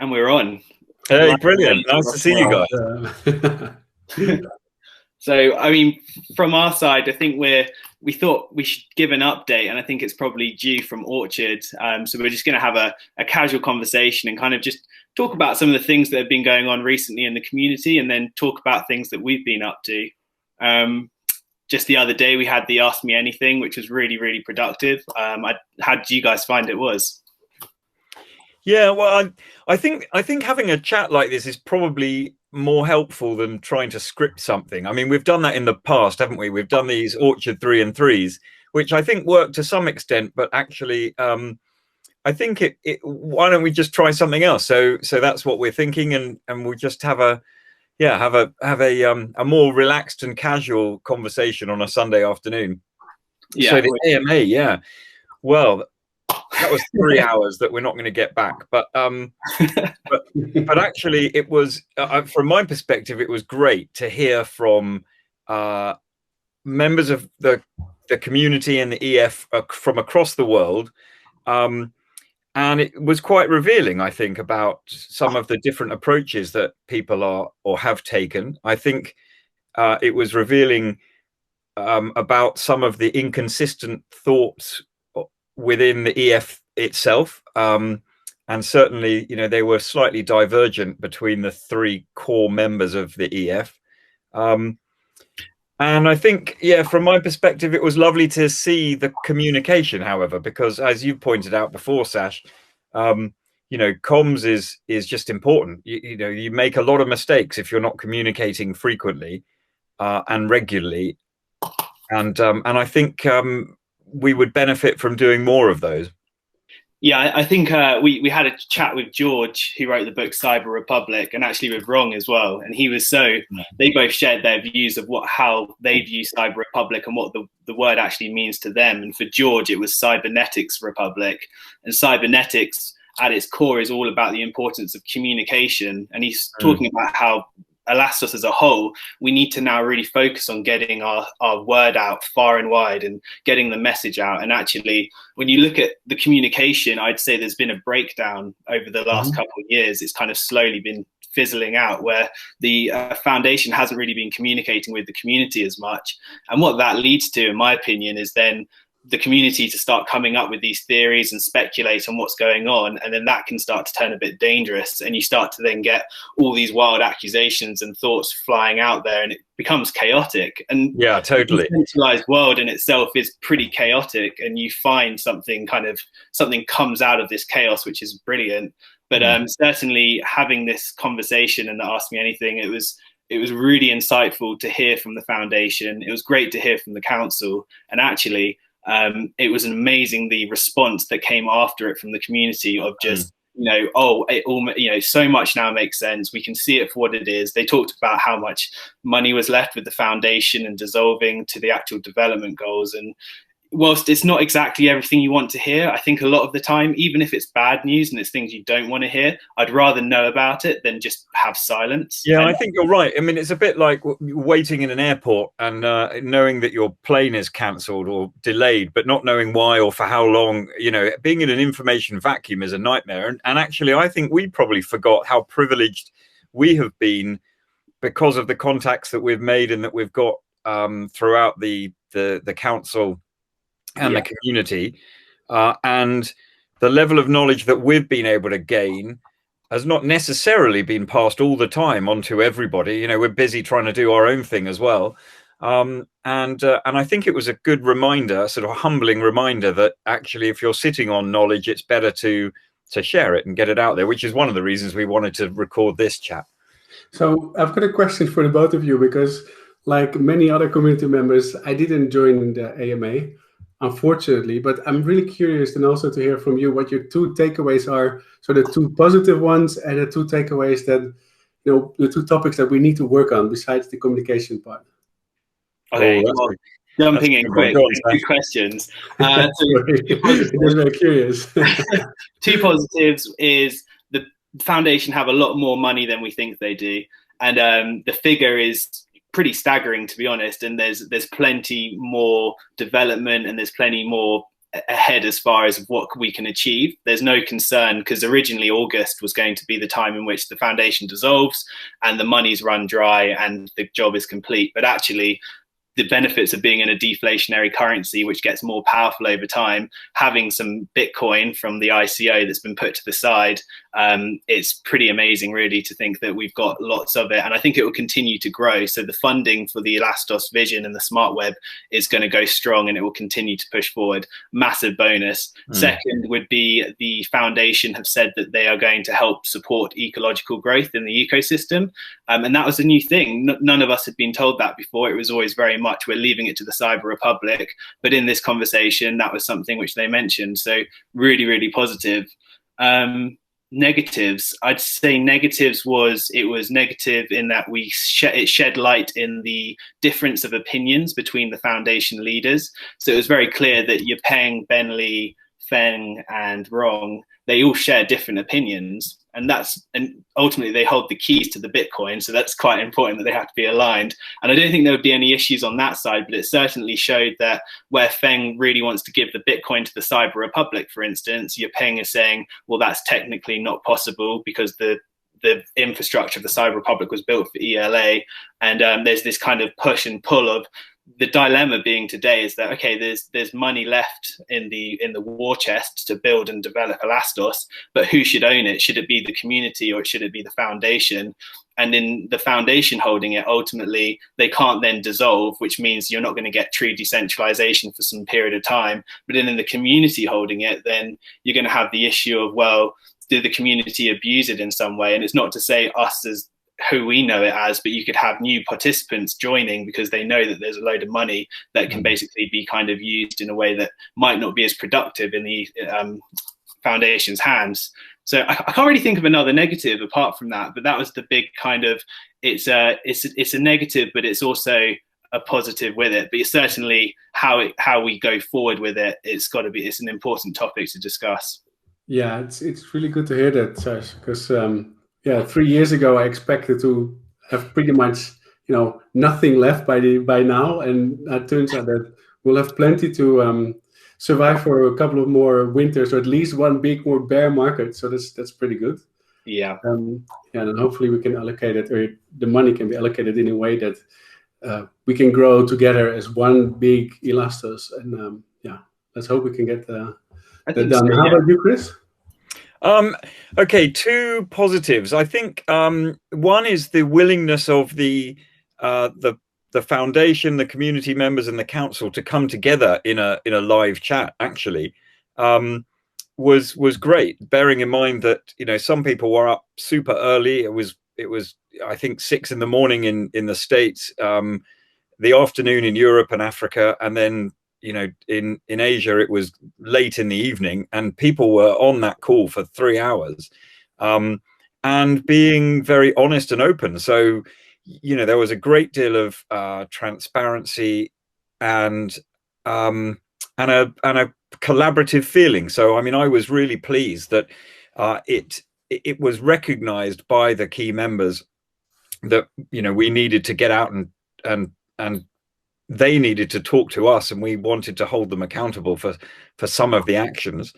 And we're on. Hey, brilliant. Nice to see you guys. So, I mean, from our side, I think we thought we should give an update, and I think it's probably due from Orchard. So we're just going to have a casual conversation and kind of just talk about some of the things that have been going on recently in the community, and then talk about things that we've been up to. Just the other day, we had the Ask Me Anything, which was really, really productive. How did you guys find it was? Yeah, well, I think having a chat like this is probably more helpful than trying to script something. I mean, we've done that in the past, haven't we? We've done these Orchard 3 and 3s, which I think work to some extent, but actually, I think why don't we just try something else? So that's what we're thinking, and we'll just have a more relaxed and casual conversation on a Sunday afternoon. Yeah. So the AMA, yeah. Well, that was 3 hours that we're not going to get back, but actually it was, from my perspective, it was great to hear from members of the community and the EF from across the world, and it was quite revealing, I think, about some of the different approaches that people are or have taken. I think it was revealing about some of the inconsistent thoughts within the EF itself, and certainly, they were slightly divergent between the 3 core members of the EF. And I think, from my perspective, it was lovely to see the communication, however, because as you pointed out before, Sash, comms is just important. You make a lot of mistakes if you're not communicating frequently and regularly, and I think we would benefit from doing more of those. Yeah, I think we had a chat with George, who wrote the book Cyber Republic, and actually with Wrong as well. And he was they both shared their views of how they view Cyber Republic and what the word actually means to them. And for George, it was Cybernetics Republic. And cybernetics at its core is all about the importance of communication. And he's talking about how Elastos as a whole, we need to now really focus on getting our word out far and wide and getting the message out. And actually, when you look at the communication, I'd say there's been a breakdown over the last couple of years. It's kind of slowly been fizzling out, where the foundation hasn't really been communicating with the community as much. And what that leads to, in my opinion, is then the community to start coming up with these theories and speculate on what's going on, and then that can start to turn a bit dangerous, and you start to then get all these wild accusations and thoughts flying out there, and it becomes chaotic. And yeah, totally, the centralized world in itself is pretty chaotic, and you find something comes out of this chaos, which is brilliant. But certainly having this conversation and the Ask Me Anything, it was really insightful to hear from the foundation. It was great to hear from the council, and actually it was amazing the response that came after it from the community of just, it all, so much now makes sense. We can see it for what it is. They talked about how much money was left with the foundation and dissolving to the actual development goals. And whilst it's not exactly everything you want to hear, I think a lot of the time, even if it's bad news and it's things you don't want to hear, I'd rather know about it than just have silence. Yeah, I think you're right. I mean, it's a bit like waiting in an airport and knowing that your plane is cancelled or delayed, but not knowing why or for how long. Being in an information vacuum is a nightmare. And actually, I think we probably forgot how privileged we have been because of the contacts that we've made and that we've got throughout the council and the community, and the level of knowledge that we've been able to gain has not necessarily been passed all the time onto everybody. We're busy trying to do our own thing as well, and I think it was a good reminder, sort of a humbling reminder, that actually, if you're sitting on knowledge, it's better to share it and get it out there, which is one of the reasons we wanted to record this chat. So I've got a question for the both of you, because like many other community members, I didn't join the AMA, unfortunately, but I'm really curious and also to hear from you what your 2 takeaways are. So the 2 positive ones and the 2 takeaways that, the 2 topics that we need to work on besides the communication part. Okay, jumping in quick, 2 questions. I'm very curious. 2 positives is the foundation have a lot more money than we think they do. And the figure is pretty staggering, to be honest, and there's plenty more development and there's plenty more ahead as far as what we can achieve. There's no concern, because originally August was going to be the time in which the foundation dissolves and the money's run dry and the job is complete. But actually, the benefits of being in a deflationary currency, which gets more powerful over time, having some Bitcoin from the ICO that's been put to the side, it's pretty amazing, really, to think that we've got lots of it. And I think it will continue to grow. So the funding for the Elastos vision and the smart web is going to go strong, and it will continue to push forward. Massive bonus. Second would be the foundation have said that they are going to help support ecological growth in the ecosystem. And that was a new thing. None of us had been told that before. It was always very much, we're leaving it to the Cyber Republic. But in this conversation, that was something which they mentioned. So really, really positive. Negatives, I'd say negatives was, it was negative in that it shed light in the difference of opinions between the foundation leaders. So it was very clear that Yupeng, Bentley, Feng and Rong, they all share different opinions, and ultimately they hold the keys to the Bitcoin. So that's quite important that they have to be aligned. And I don't think there would be any issues on that side, but it certainly showed that where Feng really wants to give the Bitcoin to the Cyber Republic, for instance, Yupeng is saying, well, that's technically not possible because the infrastructure of the Cyber Republic was built for ELA. And there's this kind of push and pull of, the dilemma being today is that, okay, there's money left in the war chest to build and develop Elastos, but who should own it? Should it be the community or should it be the foundation? And in the foundation holding it, ultimately they can't then dissolve, which means you're not going to get true decentralization for some period of time. But then in the community holding it, then you're going to have the issue of, well, did the community abuse it in some way? And it's not to say us as who we know it as, but you could have new participants joining because they know that there's a load of money that can basically be kind of used in a way that might not be as productive in the foundation's hands. So I can't really think of another negative apart from that, but that was the big kind of, it's a negative, but it's also a positive with it. But it's certainly how we go forward with it. It's an important topic to discuss. Yeah, it's really good to hear that, Sash, because 3 years ago I expected to have pretty much nothing left by now, and it turns out that we'll have plenty to survive for a couple of more winters, or at least one big more bear market. So that's pretty good. Yeah. And hopefully we can allocate it, or the money can be allocated in a way that we can grow together as one big Elastos. And let's hope we can get that done. So, How about you, Chris? Okay, two positives. I think one is the willingness of the foundation, the community members, and the council to come together in a live chat. Actually, was great. Bearing in mind that some people were up super early. It was I think 6 in the morning in the States, the afternoon in Europe and Africa, and then in Asia it was late in the evening, and people were on that call for 3 hours, and being very honest and open. So there was a great deal of transparency and a collaborative feeling. So I mean, I was really pleased that it was recognized by the key members that we needed to get out and they needed to talk to us, and we wanted to hold them accountable for some of the actions,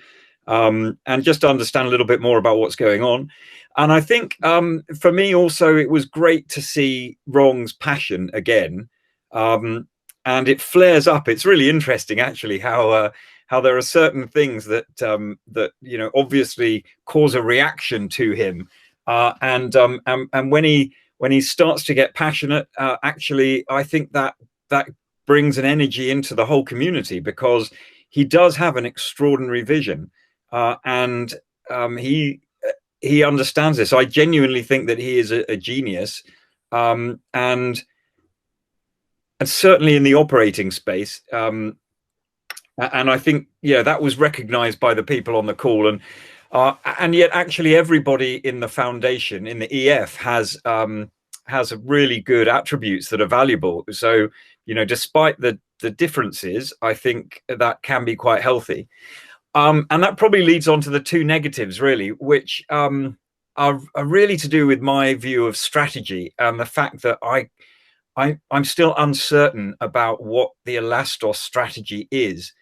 and just understand a little bit more about what's going on. And I think for me also, it was great to see Rong's passion again, and it flares up. It's really interesting, actually, how there are certain things that obviously cause a reaction to him, and when he starts to get passionate, actually, I think that brings an energy into the whole community, because he does have an extraordinary vision, and he understands this. I genuinely think that he is a genius, and certainly in the operating space. And I think that was recognized by the people on the call, and yet actually everybody in the foundation, in the EF, has really good attributes that are valuable. So despite the differences, I think that can be quite healthy. And that probably leads on to the two negatives, really, which are really to do with my view of strategy and the fact that I'm still uncertain about what the Elastos strategy is.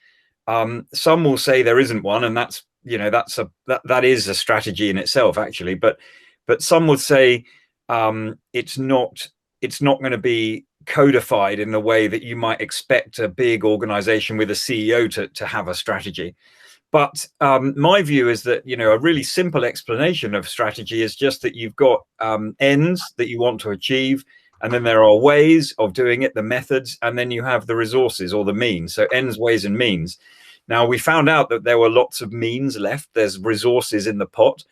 Some will say there isn't one, and that's, you know, that is a strategy in itself, actually. But some would say it's not going to be codified in the way that you might expect a big organization with a CEO to have a strategy. But my view is that, you know, a really simple explanation of strategy is just that you've got ends that you want to achieve, and then there are ways of doing it, the methods, and then you have the resources or the means. So ends, ways, and means. Now, we found out that there were lots of means left. There's resources in the pot,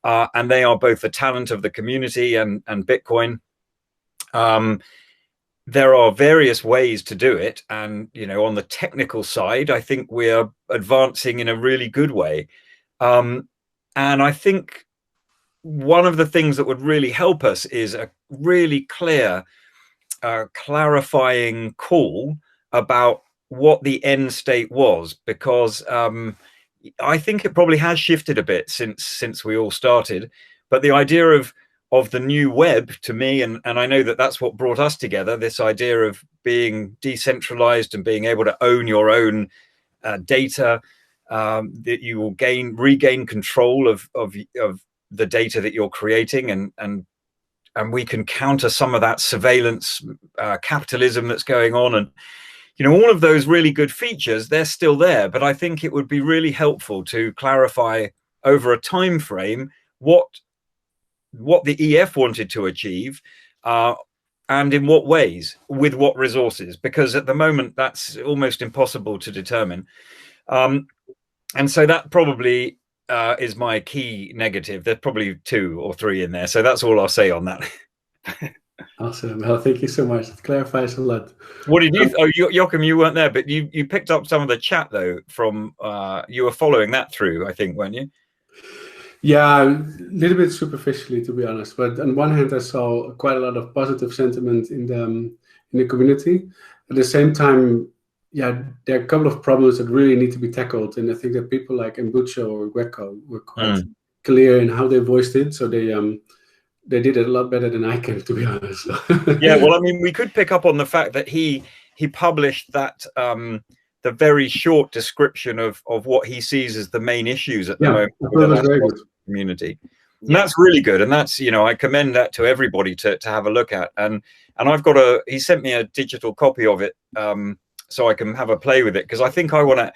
and they are both the talent of the community and Bitcoin. There are various ways to do it. And, you know, on the technical side, I think we're advancing in a really good way. And I think one of the things that would really help us is a really clear, clarifying call about what the end state was, because I think it probably has shifted a bit since we all started. But the idea of the new web, to me, and I know that that's what brought us together, this idea of being decentralized and being able to own your own data, that you will regain control of the data that you're creating, and we can counter some of that surveillance capitalism that's going on. And, you know, all of those really good features, they're still there, but I think it would be really helpful to clarify over a time frame what the EF wanted to achieve, and in what ways, with what resources, because at the moment that's almost impossible to determine. And so that probably is my key negative. There's probably 2 or 3 in there, so that's all I'll say on that. Awesome. Well, thank you so much. It clarifies a lot. What did you? Oh, Joachim, you weren't there, but you picked up some of the chat though from you were following that through, I think, weren't you? Yeah, a little bit superficially, to be honest. But on one hand, I saw quite a lot of positive sentiment in the community. At the same time, yeah, there are a couple of problems that really need to be tackled, and I think that people like Embucho or Greco were quite clear in how they voiced it. So they did it a lot better than I can, to be honest. Yeah, well, I mean, we could pick up on the fact that he published that the very short description of what he sees as the main issues at the moment with the community. And that's really good. And that's, you know, I commend that to everybody to have a look at. And I've got he sent me a digital copy of it so I can have a play with it, because I think I want to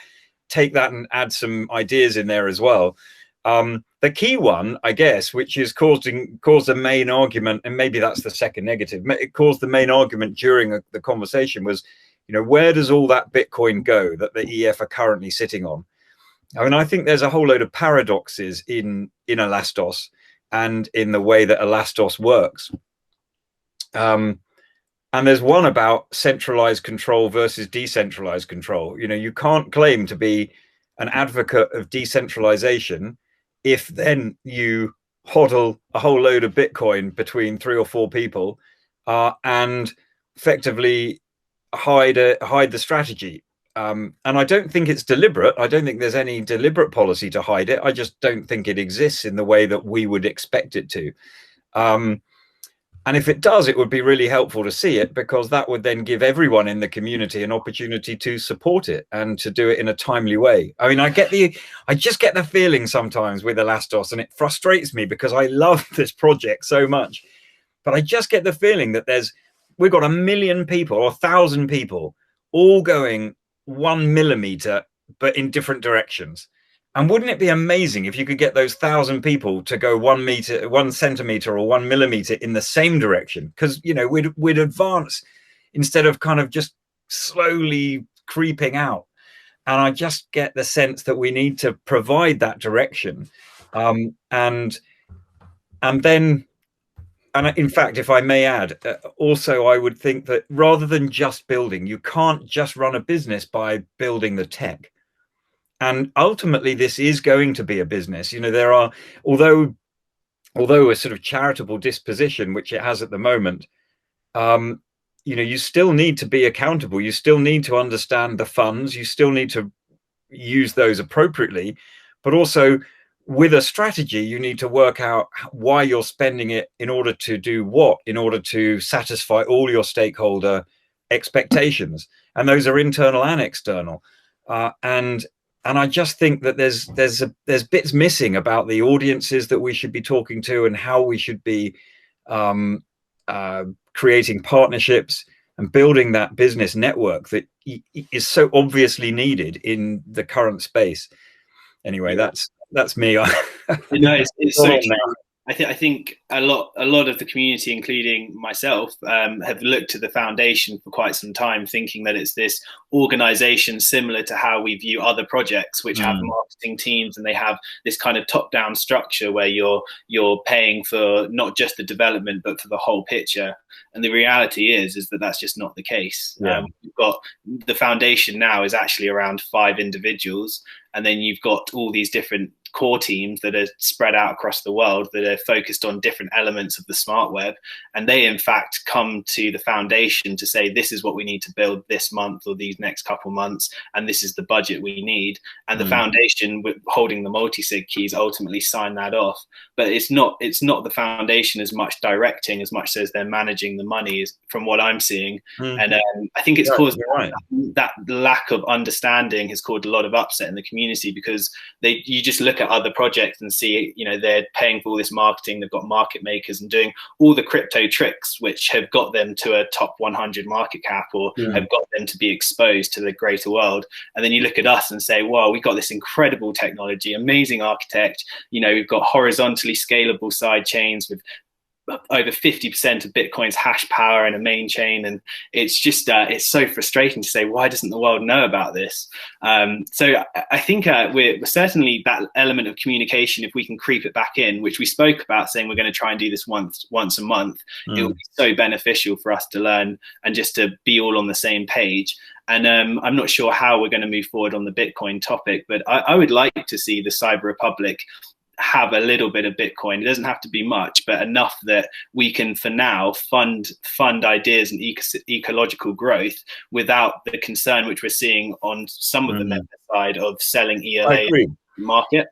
take that and add some ideas in there as well. The key one, I guess, which is caused the main argument, and maybe that's the second negative, it caused the main argument during the conversation was, you know, where does all that Bitcoin go that the EF are currently sitting on? I mean, I think there's a whole load of paradoxes in Elastos and in the way that Elastos works. And there's one about centralized control versus decentralized control. You know, you can't claim to be an advocate of decentralization if then you hodl a whole load of Bitcoin between 3 or 4 people and effectively hide the strategy. And I don't think it's deliberate. I don't think there's any deliberate policy to hide it. I just don't think it exists in the way that we would expect it to. And if it does, it would be really helpful to see it, because that would then give everyone in the community an opportunity to support it and to do it in a timely way. I mean, I just get the feeling sometimes with Elastos, and it frustrates me because I love this project so much, but I just get the feeling that we've got 1 million people or 1,000 people all going 1 millimeter, but in different directions. And wouldn't it be amazing if you could get those 1,000 people to go 1 centimeter or 1 millimeter in the same direction? Because, you know, we'd advance instead of kind of just slowly creeping out. And I just get the sense that we need to provide that direction. And in fact, if I may add, also, I would think that rather than just building, you can't just run a business by building the tech. And ultimately, this is going to be a business. You know, there are, although a sort of charitable disposition, which it has at the moment, you know, you still need to be accountable. You still need to understand the funds. You still need to use those appropriately. But also, with a strategy, you need to work out why you're spending it, in order to do what, in order to satisfy all your stakeholder expectations. And those are internal and external. and I just think that there's bits missing about the audiences that we should be talking to and how we should be creating partnerships and building that business network that is so obviously needed in the current space. Anyway, that's me. No, it's so true. I think a lot of the community, including myself, have looked to the foundation for quite some time, thinking that it's this organization similar to how we view other projects, which have marketing teams, and they have this kind of top-down structure where you're paying for not just the development but for the whole picture. And the reality is that that's just not the case. We've got the foundation now is actually around 5 individuals, and then you've got all these different core teams that are spread out across the world that are focused on different elements of the smart web, and they in fact come to the foundation to say, this is what we need to build this month or these next couple months, and this is the budget we need. And the foundation, holding the multi-sig keys, ultimately sign that off. But it's not the foundation as much directing as much as they're managing the money, is from what I'm seeing. And I think it's caused that lack of understanding has caused a lot of upset in the community, because you just look at other projects and see, they're paying for all this marketing, they've got market makers and doing all the crypto tricks which have got them to a top 100 market cap, or have got them to be exposed to the greater world. And then you look at us and say, well, we've got this incredible technology, amazing architect, we've got horizontally scalable side chains with over 50% of Bitcoin's hash power in a main chain, and it's just it's so frustrating to say, why doesn't the world know about this? So I think we're certainly that element of communication, if we can creep it back in, which we spoke about, saying we're going to try and do this once a month, it will be so beneficial for us to learn and just to be all on the same page. And I'm not sure how we're going to move forward on the Bitcoin topic, but I would like to see the Cyber Republic have a little bit of Bitcoin. It doesn't have to be much, but enough that we can, for now, fund ideas and ecological growth without the concern which we're seeing on some of the member side of selling ELA in the market.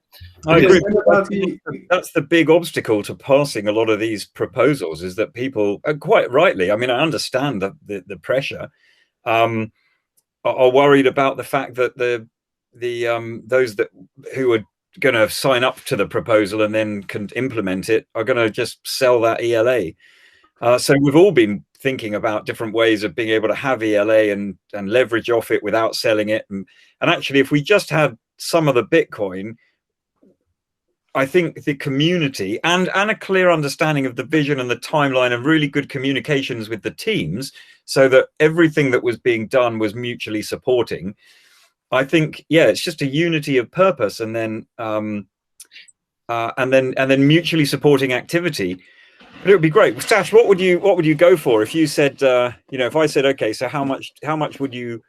I agree. That's the big obstacle to passing a lot of these proposals, is that people, quite rightly, I mean, I understand the pressure, are worried about the fact that those who are going to sign up to the proposal and then can implement it are going to just sell that ELA. So we've all been thinking about different ways of being able to have ELA and leverage off it without selling it. And actually, if we just had some of the Bitcoin, I think the community and a clear understanding of the vision and the timeline and really good communications with the teams, so that everything that was being done was mutually supporting. I think, it's just a unity of purpose, and then mutually supporting activity. But it would be great. Stash, what would you go for if you said, if I said, okay, so how much would you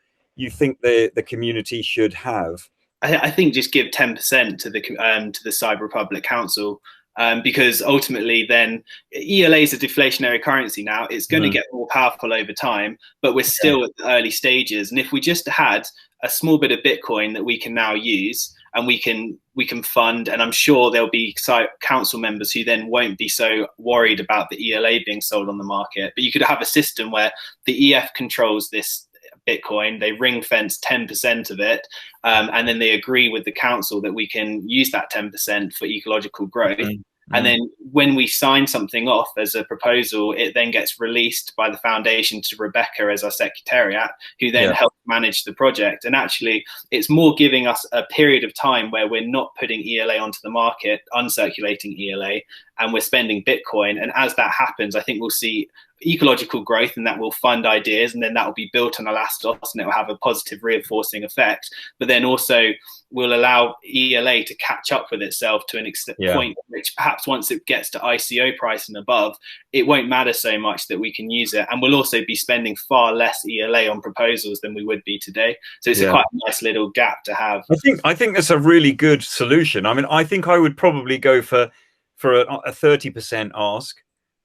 think the community should have? I think just give 10% to the Cyber Republic Council. Because ultimately then ELA is a deflationary currency now. It's going to get more powerful over time, but we're still at the early stages. And if we just had a small bit of Bitcoin that we can now use, and we can fund, and I'm sure there'll be council members who then won't be so worried about the ELA being sold on the market. But you could have a system where the EF controls this Bitcoin, they ring fence 10% of it, and then they agree with the council that we can use that 10% for ecological growth. And then when we sign something off as a proposal, it then gets released by the foundation to Rebecca as our secretariat, who then helps manage the project. And actually, it's more giving us a period of time where we're not putting ELA onto the market, uncirculating ELA, and we're spending Bitcoin. And as that happens, I think we'll see ecological growth, and that will fund ideas, and then that will be built on Elastos, and it will have a positive reinforcing effect. But then also will allow ELA to catch up with itself to an point which perhaps once it gets to ICO price and above, it won't matter so much that we can use it. And we'll also be spending far less ELA on proposals than we would be today. So it's quite a nice little gap to have. I think that's a really good solution. I mean, I think I would probably go for a 30% ask,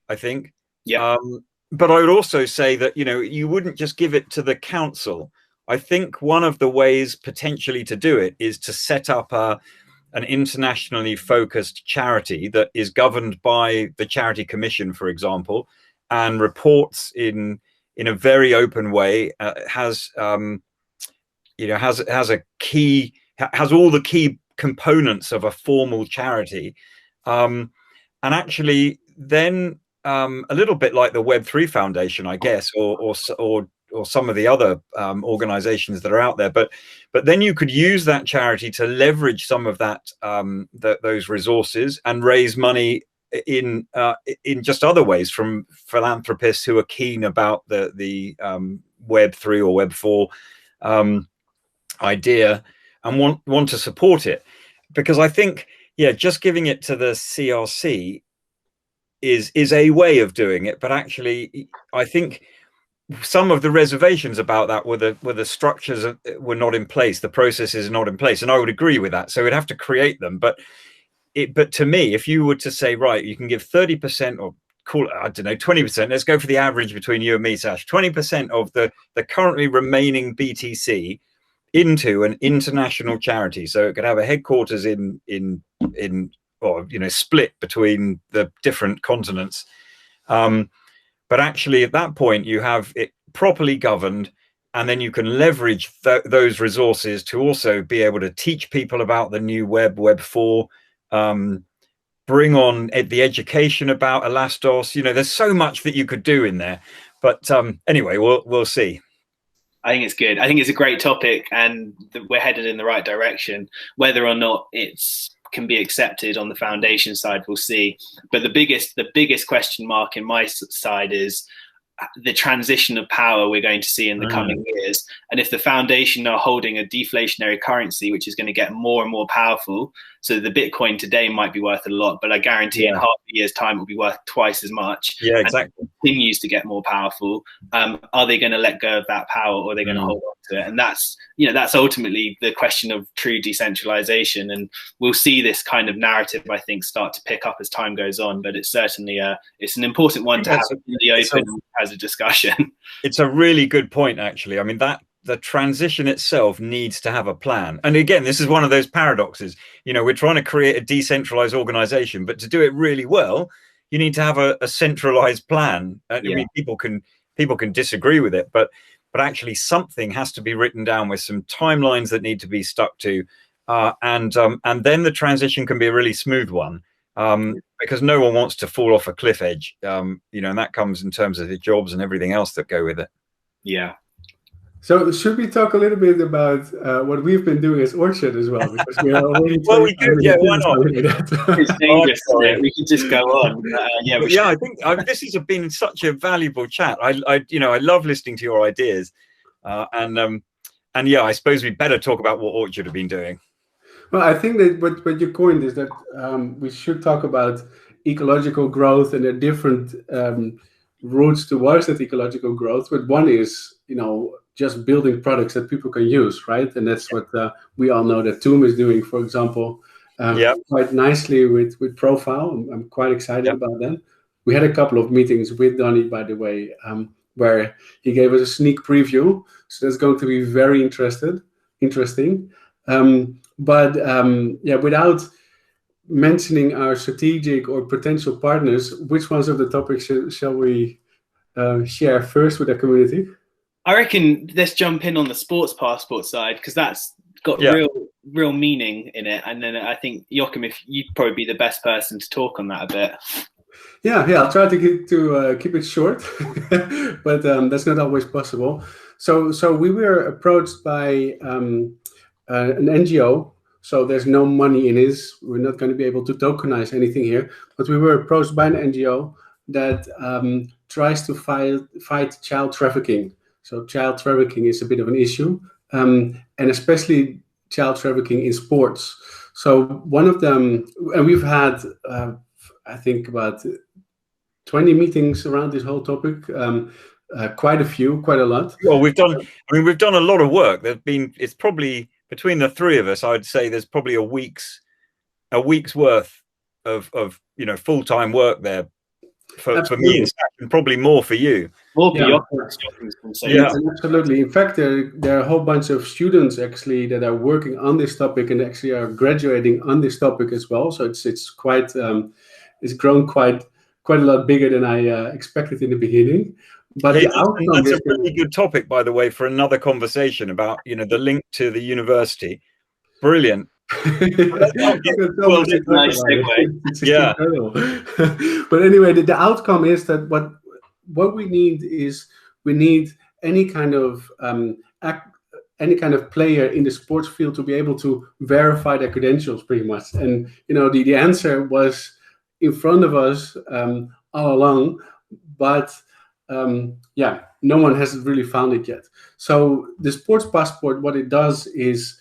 I think. But I would also say that, you wouldn't just give it to the council. I think one of the ways potentially to do it is to set up an internationally focused charity that is governed by the Charity Commission, for example, and reports in a very open way, has has all the key components of a formal charity, and actually then a little bit like the Web3 Foundation, I guess, or some of the other organizations that are out there, but then you could use that charity to leverage some of that those resources and raise money in just other ways from philanthropists who are keen about the Web3 or Web4 idea and want to support it. Because I think, just giving it to the CRC is a way of doing it, but actually I think some of the reservations about that were the structures were not in place, the processes are not in place, and I would agree with that. So we'd have to create them. But to me, if you were to say, right, you can give 30%, or call it, I don't know, 20%, let's go for the average between you and me, Sash, 20% of the currently remaining BTC into an international charity. So it could have a headquarters in or split between the different continents. But actually, at that point, you have it properly governed, and then you can leverage those resources to also be able to teach people about the new Web4, bring on the education about Elastos. There's so much that you could do in there. But anyway, we'll see. I think it's good. I think it's a great topic, and we're headed in the right direction. Whether or not it's can be accepted on the foundation side, we'll see. But the biggest question mark in my side is the transition of power we're going to see in the coming years. And if the foundation are holding a deflationary currency, which is going to get more and more powerful, so the Bitcoin today might be worth a lot, but I guarantee in half a year's time it will be worth twice as much. Yeah, exactly. And it continues to get more powerful. Are they going to let go of that power, or are they going to hold on to it? And that's ultimately the question of true decentralization. And we'll see this kind of narrative, I think, start to pick up as time goes on. But it's certainly it's an important one to have in the open as a discussion. It's a really good point, actually. I mean, the transition itself needs to have a plan. And again, this is one of those paradoxes. We're trying to create a decentralized organization, but to do it really well, you need to have a centralized plan. I mean, people can disagree with it, but actually something has to be written down with some timelines that need to be stuck to, and then the transition can be a really smooth one, because no one wants to fall off a cliff edge, and that comes in terms of the jobs and everything else that go with it. Yeah. So should we talk a little bit about what we've been doing as Orchard as well? Because we are already well, we do. Yeah, why not? It's dangerous. We could just go on. I think this has been such a valuable chat. I love listening to your ideas, and I suppose we better talk about what Orchard have been doing. Well, I think that what you coined is that we should talk about ecological growth and the different routes towards that ecological growth. But one is, just building products that people can use, right? And that's what we all know that Toom is doing, for example, quite nicely with Profile. I'm quite excited about that. We had a couple of meetings with Donnie, by the way, where he gave us a sneak preview. So that's going to be very interesting. Without mentioning our strategic or potential partners, which ones of the topics shall we share first with the community? I reckon let's jump in on the sports passport side, because that's got real meaning in it. And then I think, Joachim, if you'd probably be the best person to talk on that a bit. Yeah, I'll try to keep it short, but that's not always possible. So we were approached by an NGO. So there's no money in this. We're not going to be able to tokenize anything here. But we were approached by an NGO that tries to fight child trafficking. So child trafficking is a bit of an issue, and especially child trafficking in sports. So one of them, and we've had, I think, about 20 meetings around this whole topic. Quite a lot. Well, we've done a lot of work. It's probably between the three of us, I'd say there's probably a week's worth of full-time work there for me, and probably more for you. Absolutely. In fact, there are a whole bunch of students actually that are working on this topic and actually are graduating on this topic as well. So it's quite it's grown quite a lot bigger than I expected in the beginning. But Hey, the outcome that's is a really good topic, by the way, for another conversation about, you know, the link to the university. Brilliant. Well, that's a nice segue. It's Yeah. incredible. But anyway, the outcome is that what we need is we need any kind of any kind of player in the sports field to be able to verify their credentials, pretty much. And you know, the answer was in front of us all along, but yeah, no one has really found it yet. So the sports passport, what it does is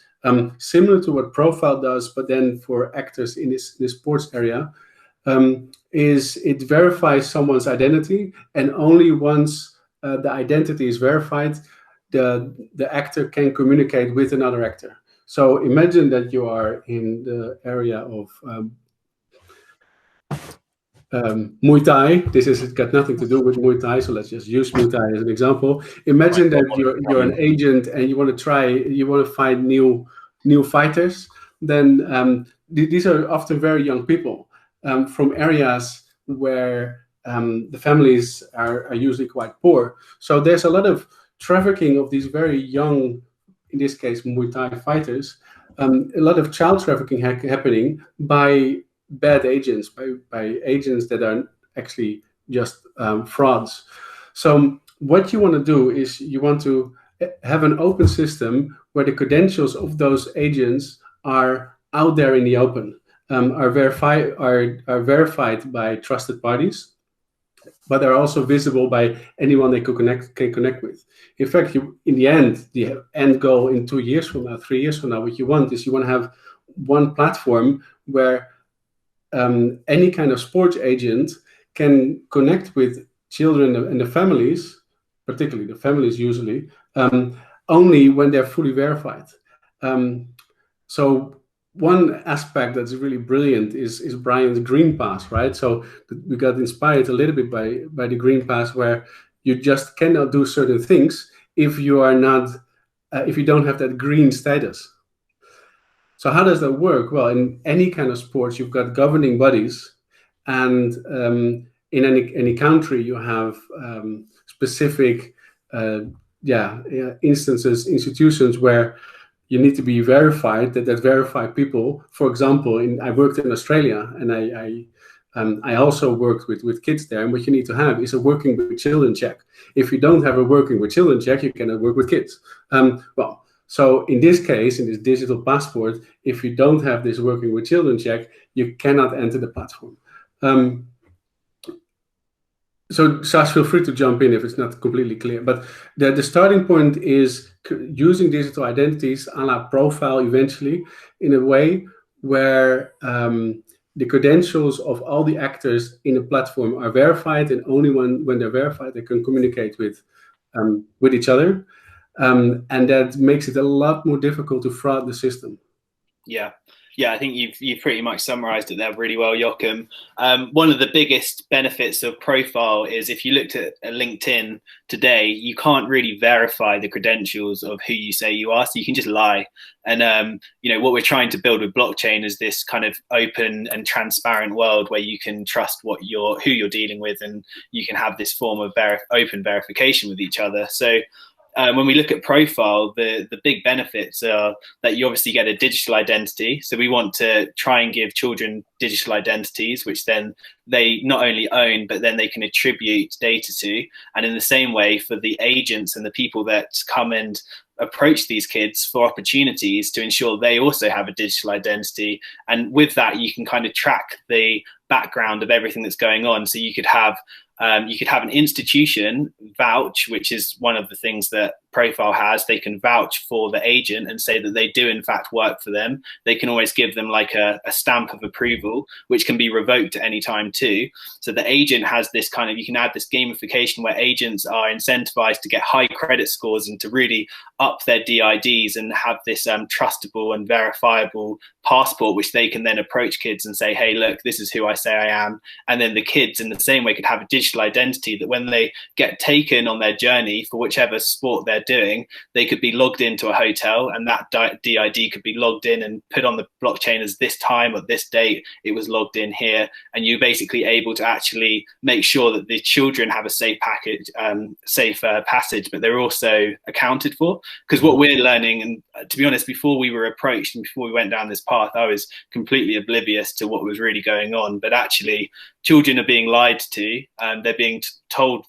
similar to what Profile does, but then for actors in this sports area, is it verifies someone's identity, and only once the identity is verified, the actor can communicate with another actor. So imagine that you are in the area of Muay Thai. This has got nothing to do with Muay Thai, so let's just use Muay Thai as an example. Imagine that you're an agent and you want to find new fighters. Then these are often very young people from areas where the families are usually quite poor. So there's a lot of trafficking of these very young, in this case Muay Thai fighters. A lot of child trafficking happening by bad agents, by agents that are actually just frauds. So what you want to do is you want to have an open system where the credentials of those agents are out there in the open, are verified by trusted parties, but are also visible by anyone they can connect with. In fact, in the end goal in 2 years from now, 3 years from now, what you want is you want to have one platform where any kind of sports agent can connect with children and the families, particularly the families usually, only when they're fully verified. So one aspect that's really brilliant is Brian's Green Pass, right? So we got inspired a little bit by the Green Pass, where you just cannot do certain things if you are not, if you don't have that green status. So how does that work? Well, in any kind of sports, you've got governing bodies, and in any country, you have specific instances, institutions where you need to be verified, that verify people. For example, I worked in Australia, and I also worked with kids there, and what you need to have is a working with children check. If you don't have a working with children check, you cannot work with kids. So in this case, in this digital passport, if you don't have this working with children check, you cannot enter the platform. So Sas, feel free to jump in if it's not completely clear. But the starting point is using digital identities a la Profile eventually, in a way where the credentials of all the actors in the platform are verified, and only when they're verified, they can communicate with each other. And that makes it a lot more difficult to fraud the system. Yeah, I think you've pretty much summarized it there really well, Joachim. One of the biggest benefits of Profile is if you looked at LinkedIn today, you can't really verify the credentials of who you say you are, so you can just lie. And what we're trying to build with blockchain is this kind of open and transparent world where you can trust who you're dealing with, and you can have this form of open verification with each other. So when we look at Profile, the big benefits are that you obviously get a digital identity. So we want to try and give children digital identities, which then they not only own, but then they can attribute data to. And in the same way, for the agents and the people that come and approach these kids for opportunities, to ensure they also have a digital identity. And with that, you can kind of track the background of everything that's going on. So you could have an institution vouch, which is one of the things that Profile has. They can vouch for the agent and say that they do in fact work for them. They can always give them like a stamp of approval, which can be revoked at any time too. So the agent has this kind of, you can add this gamification where agents are incentivized to get high credit scores and to really up their DIDs and have this trustable and verifiable passport, which they can then approach kids and say, hey, look, this is who I say I am. And then the kids in the same way could have a digital identity that when they get taken on their journey for whichever sport they're they're doing, they could be logged into a hotel, and that DID could be logged in and put on the blockchain as this time or this date it was logged in here, and you're basically able to actually make sure that the children have a safe passage, but they're also accounted for. Because what we're learning, and to be honest, before we were approached and before we went down this path, I was completely oblivious to what was really going on. But actually, children are being lied to, and they're being told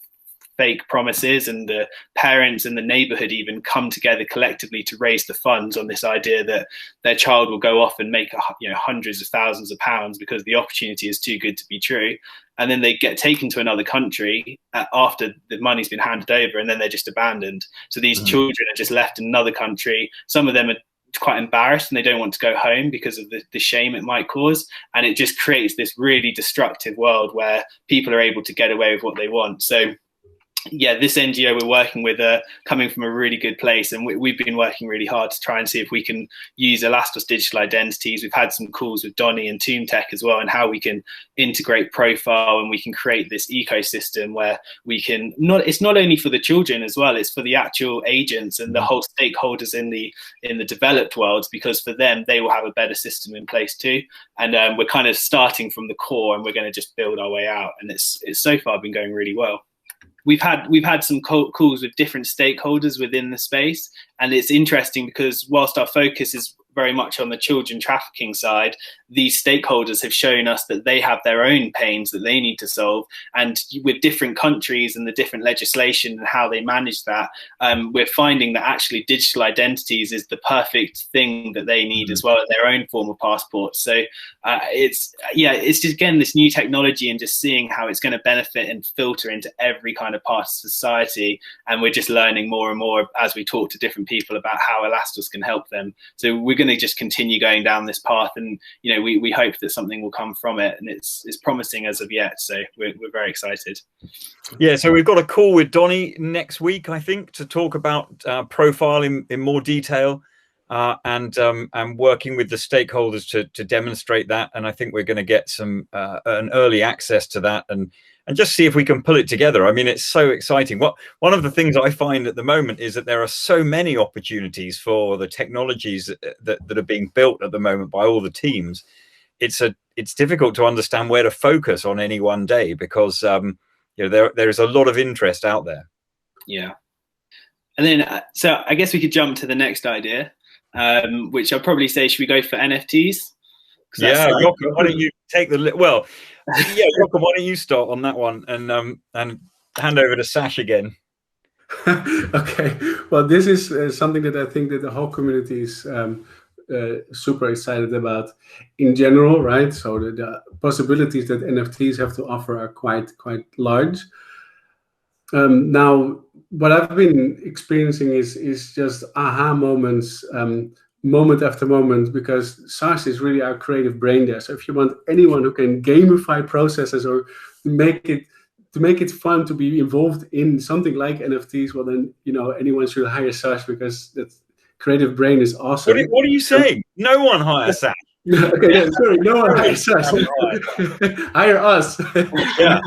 fake promises, and the parents and the neighborhood even come together collectively to raise the funds on this idea that their child will go off and make hundreds of thousands of pounds because the opportunity is too good to be true. And then they get taken to another country after the money's been handed over, and then they're just abandoned. So these children are just left in another country. Some of them are quite embarrassed and they don't want to go home because of the shame it might cause. And it just creates this really destructive world where people are able to get away with what they want. So yeah, this NGO we're working with are coming from a really good place, and we've been working really hard to try and see if we can use Elastos digital identities. We've had some calls with Donny and ToomTech as well, and how we can integrate profile, and we can create this ecosystem where we can it's not only for the children as well, it's for the actual agents and the whole stakeholders in the developed world, because for them they will have a better system in place too. And we're kind of starting from the core, and we're going to just build our way out, and it's so far been going really well. We've had some calls with different stakeholders within the space, and it's interesting because whilst our focus is very much on the children trafficking side, these stakeholders have shown us that they have their own pains that they need to solve. And with different countries and the different legislation and how they manage that, we're finding that actually digital identities is the perfect thing that they need as well, their own form of passport. So it's just, again, this new technology and just seeing how it's going to benefit and filter into every kind of part of society. And we're just learning more and more as we talk to different people about how Elastos can help them. So we're going to just continue going down this path, and we hope that something will come from it, and it's promising as of yet. So we're very excited. Yeah, so we've got a call with Donny next week, I think, to talk about profile in more detail, and working with the stakeholders to demonstrate that. And I think we're going to get some an early access to that, and just see if we can pull it together. I mean, it's so exciting. One of the things I find at the moment is that there are so many opportunities for the technologies that are being built at the moment by all the teams. It's difficult to understand where to focus on any one day, because there is a lot of interest out there. Yeah. And then so I guess we could jump to the next idea, which I'll probably say, should we go for NFTs? Yeah, Jochen, why don't you take the Jochen, why don't you start on that one, and hand over to Sash again. Okay, well, this is something that I think that the whole community is super excited about in general, right? So the possibilities that NFTs have to offer are quite large. Now, what I've been experiencing is just aha moments, moment after moment, because SaaS is really our creative brain there. So if you want anyone who can gamify processes or make it fun to be involved in something like NFTs, well then anyone should hire SaaS, because that creative brain is awesome. What are you saying? No one hires SaaS. Okay, sorry, no one hires SaaS. Hire us. Yeah.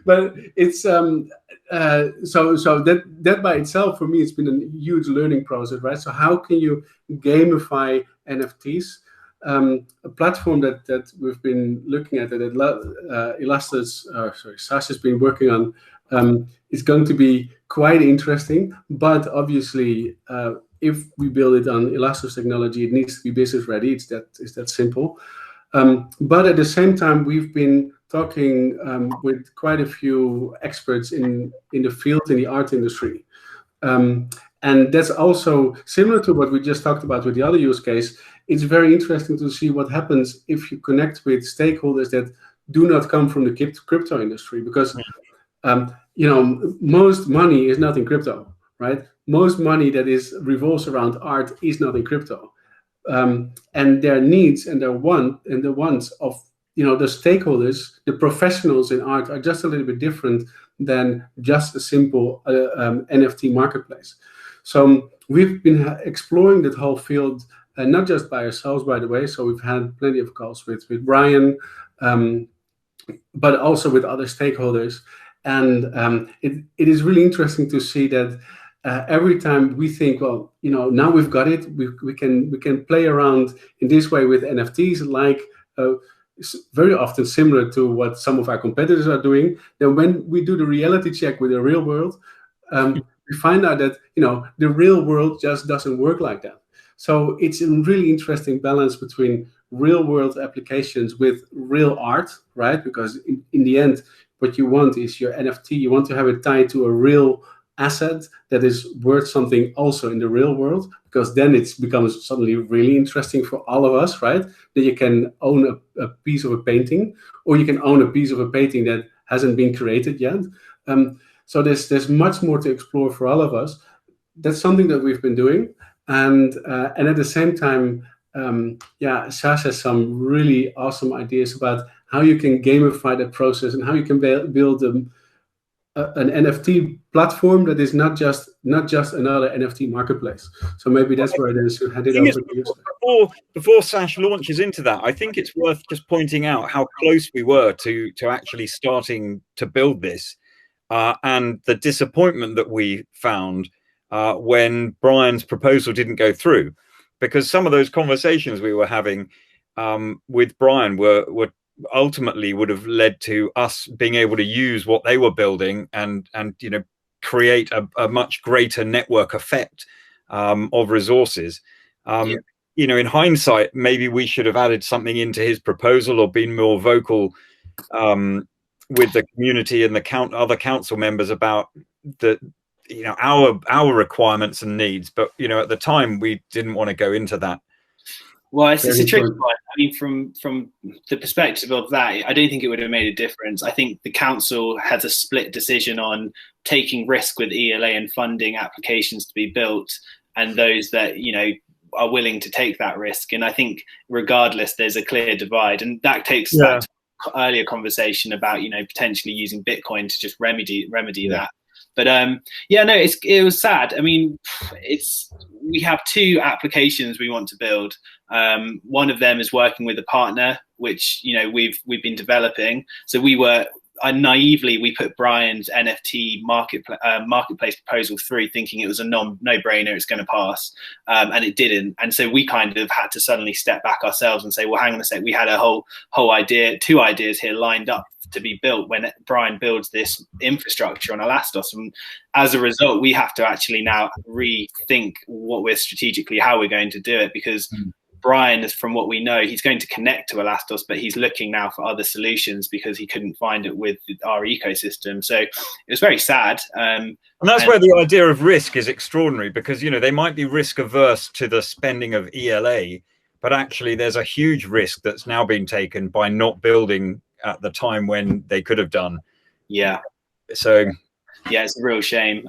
But it's so that by itself, for me, it's been a huge learning process, right? So how can you gamify NFTs? A platform that we've been looking at, that SaaS has been working on, is going to be quite interesting. But obviously, if we build it on Elastos technology, it needs to be business ready. It's that simple. But at the same time, we've been talking with quite a few experts in the field, in the art industry. And that's also similar to what we just talked about with the other use case. It's very interesting to see what happens if you connect with stakeholders that do not come from the crypto industry, because most money is not in crypto, right? Most money that revolves around art is not in crypto. And their needs and the wants of the stakeholders, the professionals in art, are just a little bit different than just a simple NFT marketplace. So we've been exploring that whole field, not just by ourselves, by the way. So we've had plenty of calls with Brian, but also with other stakeholders. And it is really interesting to see that every time we think, well, now we've got it, we can play around in this way with NFTs, like very often similar to what some of our competitors are doing. Then when we do the reality check with the real world, we find out that the real world just doesn't work like that. So it's a really interesting balance between real world applications with real art, right? Because in the end, what you want is your NFT, you want to have it tied to a real asset that is worth something also in the real world, because then it becomes suddenly really interesting for all of us, right? That you can own a piece of a painting, or you can own a piece of a painting that hasn't been created yet. So there's much more to explore for all of us. That's something that we've been doing, and at the same time, Sash has some really awesome ideas about how you can gamify the process and how you can build an NFT platform that is not just another NFT marketplace. So maybe that's where I should hand it over to you. Before Sash launches into that, I think it's worth just pointing out how close we were to actually starting to build this, and the disappointment that we found when Brian's proposal didn't go through, because some of those conversations we were having with Brian were ultimately would have led to us being able to use what they were building and create a much greater network effect of resources. In hindsight, maybe we should have added something into his proposal or been more vocal with the community and the other council members about our requirements and needs. But at the time we didn't want to go into that. Well, it's a tricky one. I mean, from the perspective of that, I don't think it would have made a difference. I think the council has a split decision on taking risk with ELA and funding applications to be built, and those that are willing to take that risk. And I think regardless, there's a clear divide, and that takes back to earlier conversation about potentially using Bitcoin to just remedy that. But it was sad. I mean, we have two applications we want to build. One of them is working with a partner, which we've been developing. So naively we put Brian's NFT marketplace proposal through, thinking it was a no-brainer, it's going to pass, and it didn't. And so we kind of had to suddenly step back ourselves and say, well, hang on a sec, we had a whole two ideas here lined up to be built when Brian builds this infrastructure on Elastos, and as a result we have to actually now rethink how we're going to do it, because Brian is, from what we know, he's going to connect to Elastos, but he's looking now for other solutions because he couldn't find it with our ecosystem. So it was very sad. And that's where the idea of risk is extraordinary, because they might be risk averse to the spending of ELA, but actually there's a huge risk that's now been taken by not building at the time when they could have done. So it's a real shame.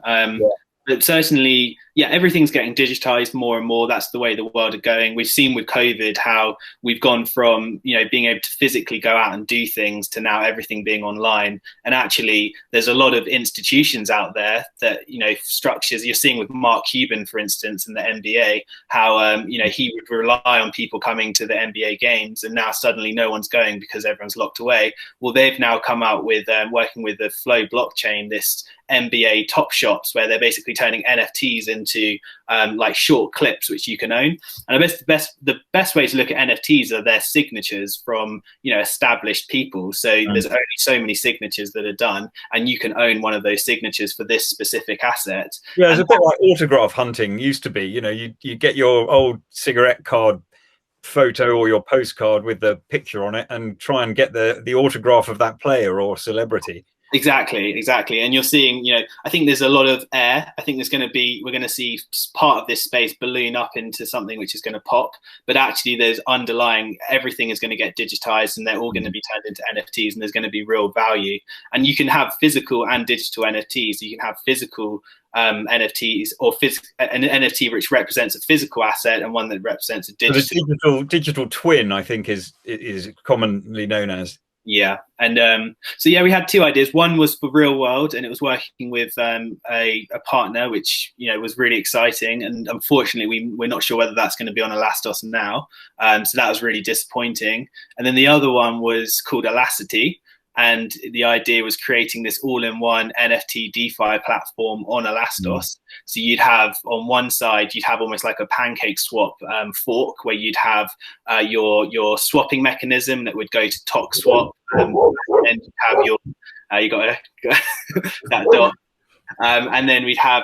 But certainly, everything's getting digitized more and more. That's the way the world is going. We've seen with COVID how we've gone from, being able to physically go out and do things to now everything being online. And actually, there's a lot of institutions out there that, structures. You're seeing with Mark Cuban, for instance, in the NBA, how, he would rely on people coming to the NBA games, and now suddenly no one's going because everyone's locked away. Well, they've now come out with working with the Flow blockchain, this NBA Top Shops, where they're basically turning NFTs into like short clips which you can own. And the best way to look at NFTs are their signatures from established people. So there's only so many signatures that are done, and you can own one of those signatures for this specific asset. It's a bit like autograph hunting used to be. You get your old cigarette card photo or your postcard with the picture on it and try and get the autograph of that player or celebrity. Exactly. And you're seeing, I think there's a lot of air. I think we're going to see part of this space balloon up into something which is going to pop, but actually there's underlying, everything is going to get digitized and they're all going to be turned into NFTs, and there's going to be real value. And you can have physical and digital NFTs. You can have physical NFTs or an NFT which represents a physical asset and one that represents a digital. The digital twin, I think, is commonly known as. And we had two ideas. One was for real world, and it was working with a partner, which was really exciting. And unfortunately, we're not sure whether that's going to be on Elastos now. So that was really disappointing. And then the other one was called Elasticity, and the idea was creating this all-in-one NFT DeFi platform on Elastos. So you'd have on one side, you'd have almost like a pancake swap fork, where you'd have your swapping mechanism that would go to Tok Swap, and you'd have your you got that dot, and then we'd have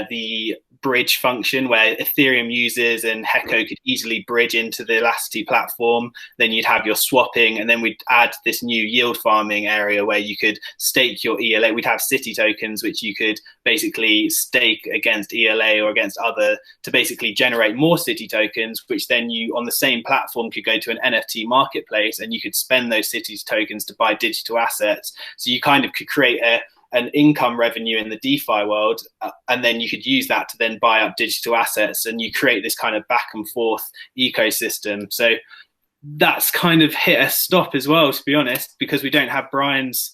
the bridge function where Ethereum users and Hecko could easily bridge into the Elasticity platform. Then you'd have your swapping, and then we'd add this new yield farming area where you could stake your ELA. We'd have city tokens, which you could basically stake against ELA or against other to basically generate more city tokens, which then you on the same platform could go to an NFT marketplace and you could spend those city tokens to buy digital assets. So you kind of could create an income revenue in the DeFi world, and then you could use that to then buy up digital assets, and you create this kind of back and forth ecosystem. So that's kind of hit a stop as well, to be honest, because we don't have Brian's.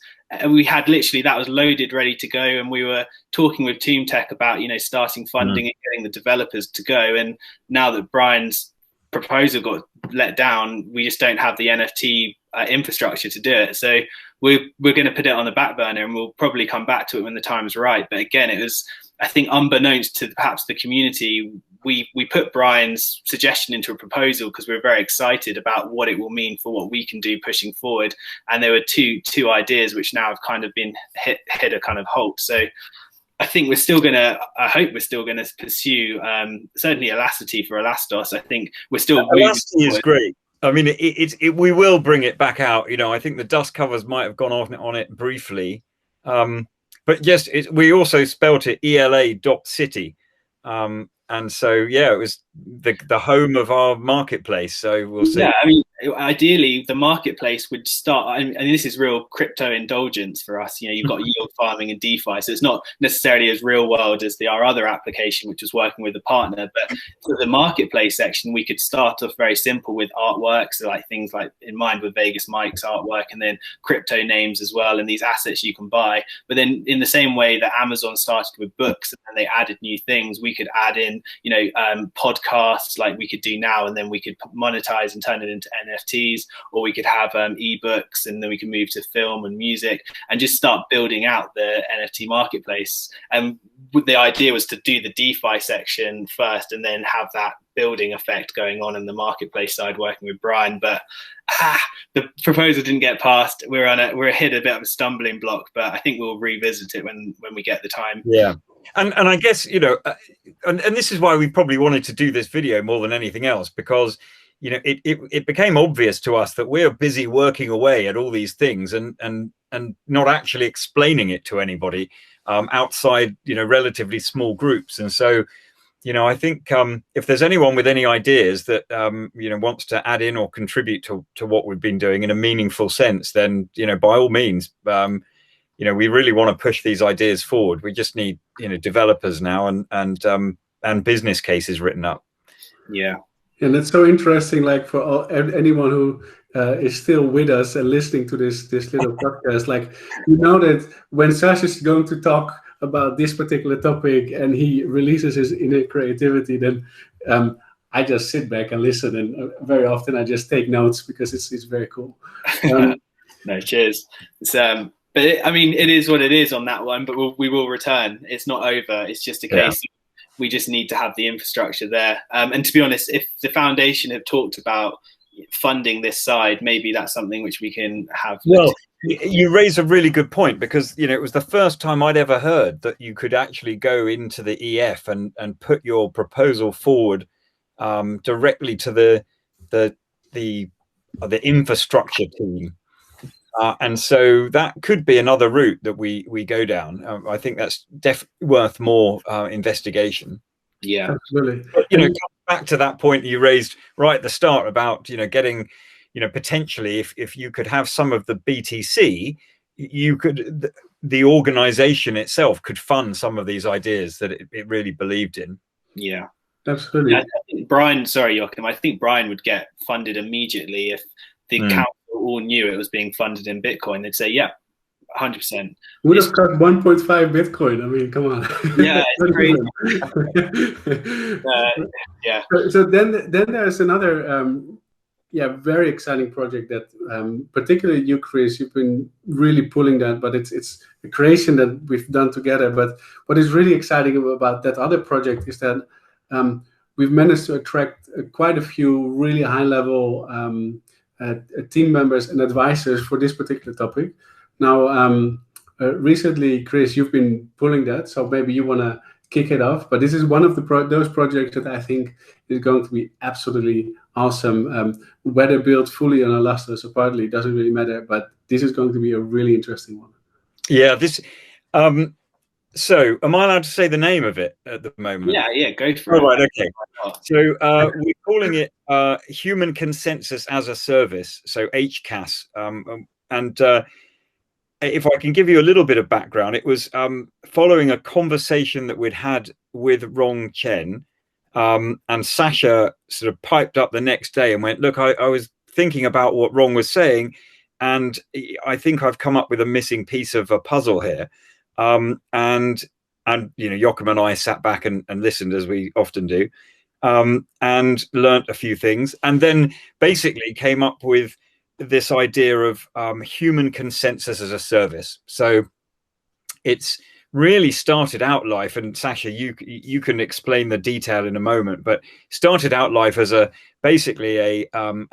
We had literally that was loaded, ready to go, and we were talking with Tomb Tech about starting funding and getting the developers to go. And now that Brian's proposal got let down, we just don't have the NFT infrastructure to do it. So we're going to put it on the back burner, and we'll probably come back to it when the time's right. But again, it was, I think, unbeknownst to perhaps the community, we put Brian's suggestion into a proposal because we're very excited about what it will mean for what we can do pushing forward. And there were two ideas which now have kind of been hit a kind of halt. So I think we're still going to, I hope we're still going to pursue certainly Elasticity for Elastos. I think we're still Elasticity is great. I mean, we will bring it back out. I think the dust covers might have gone on it briefly. But yes, we also spelt it ELA.city. And so, yeah, it was the home of our marketplace. So we'll see. Yeah, I mean, ideally, the marketplace would start, and this is real crypto indulgence for us. You've got yield farming and DeFi, so it's not necessarily as real world as our other application, which was working with a partner. But for the marketplace section, we could start off very simple with artwork, so like things like in mind with Vegas Mike's artwork, and then crypto names as well, and these assets you can buy. But then in the same way that Amazon started with books and they added new things, we could add in podcasts like we could do now, and then we could monetize and turn it into NFTs, or we could have ebooks, and then we can move to film and music and just start building out the NFT marketplace. And the idea was to do the DeFi section first and then have that building effect going on in the marketplace side working with Brian. But the proposal didn't get passed. We're hit a bit of a stumbling block, but I think we'll revisit it when we get the time. Yeah. And I guess, and this is why we probably wanted to do this video more than anything else, because it became obvious to us that we're busy working away at all these things and not actually explaining it to anybody outside, relatively small groups. And so, I think if there's anyone with any ideas that, wants to add in or contribute to what we've been doing in a meaningful sense, then, by all means, we really want to push these ideas forward. We just need, developers now and business cases written up. Yeah. And it's so interesting, like for anyone who is still with us and listening to this little podcast, like, that when Sash is going to talk about this particular topic and he releases his inner creativity, then I just sit back and listen, and very often I just take notes because it's very cool. No, cheers. It's but it is what it is on that one, but we will return. It's not over. It's just a case of we just need to have the infrastructure there. And to be honest, if the foundation have talked about funding this side, maybe that's something which we can have. Well, you raise a really good point, because it was the first time I'd ever heard that you could actually go into the EF and put your proposal forward directly to the infrastructure team. And so that could be another route that we go down. I think that's definitely worth more investigation. Yeah, absolutely. But, coming back to that point you raised right at the start about, getting, potentially if you could have some of the BTC, you could, the organization itself could fund some of these ideas that it really believed in. Yeah, absolutely. Yeah, I think Brian, sorry, Joachim, I think Brian would get funded immediately if the council all knew it was being funded in Bitcoin. They'd say, yeah, 100%. Would have cost 1.5 Bitcoin. I mean, come on. Yeah, it's crazy. Yeah. So then there's another yeah, very exciting project that particularly you, Chris, you've been really pulling that, but it's a creation that we've done together. But what is really exciting about that other project is that we've managed to attract quite a few really high-level team members and advisors for this particular topic. Now, recently, Chris, you've been pulling that, so maybe you want to kick it off. But this is one of those projects that I think is going to be absolutely awesome. Whether built fully on Elastos or partly, doesn't really matter. But this is going to be a really interesting one. Yeah, this. So, am I allowed to say the name of it at the moment? Yeah, go for it. Right, okay. So we're calling it Human Consensus as a Service, so HCaaS. And if I can give you a little bit of background, it was following a conversation that we'd had with Rong Chen, and Sasha sort of piped up the next day and went, look, I was thinking about what Rong was saying, and I think I've come up with a missing piece of a puzzle here. And you know, Joachim and I sat back and listened, as we often do, and learnt a few things, and then basically came up with this idea of human consensus as a service. So it's really started out life, and Sasha, you can explain the detail in a moment, but started out life as basically a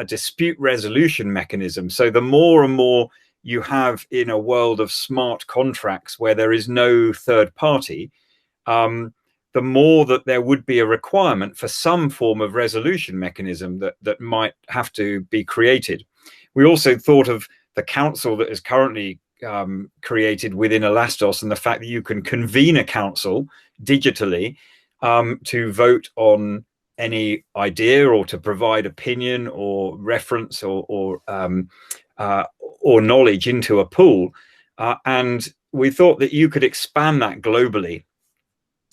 dispute resolution mechanism. So the more and more you have in a world of smart contracts where there is no third party, the more that there would be a requirement for some form of resolution mechanism that might have to be created. We also thought of the council that is currently created within Elastos, and the fact that you can convene a council digitally to vote on any idea or to provide opinion or reference or knowledge into a pool. And we thought that you could expand that globally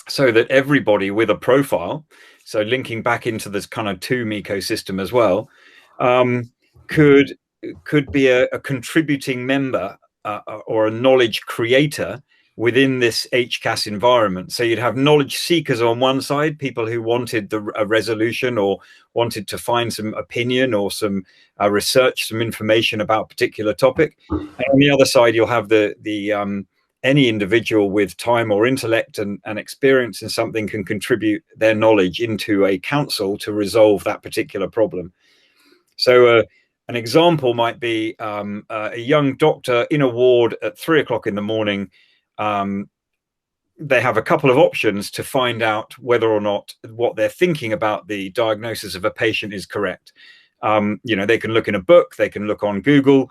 so that everybody with a profile, so linking back into this kind of TOOM ecosystem as well, could be a contributing member or a knowledge creator within this HCaaS environment. So you'd have knowledge seekers on one side, people who wanted a resolution or wanted to find some opinion or some research, some information about a particular topic. And on the other side, you'll have any individual with time or intellect and experience in something can contribute their knowledge into a council to resolve that particular problem. So an example might be a young doctor in a ward at 3 o'clock in the morning. They have a couple of options to find out whether or not what they're thinking about the diagnosis of a patient is correct. You know, they can look in a book, they can look on Google,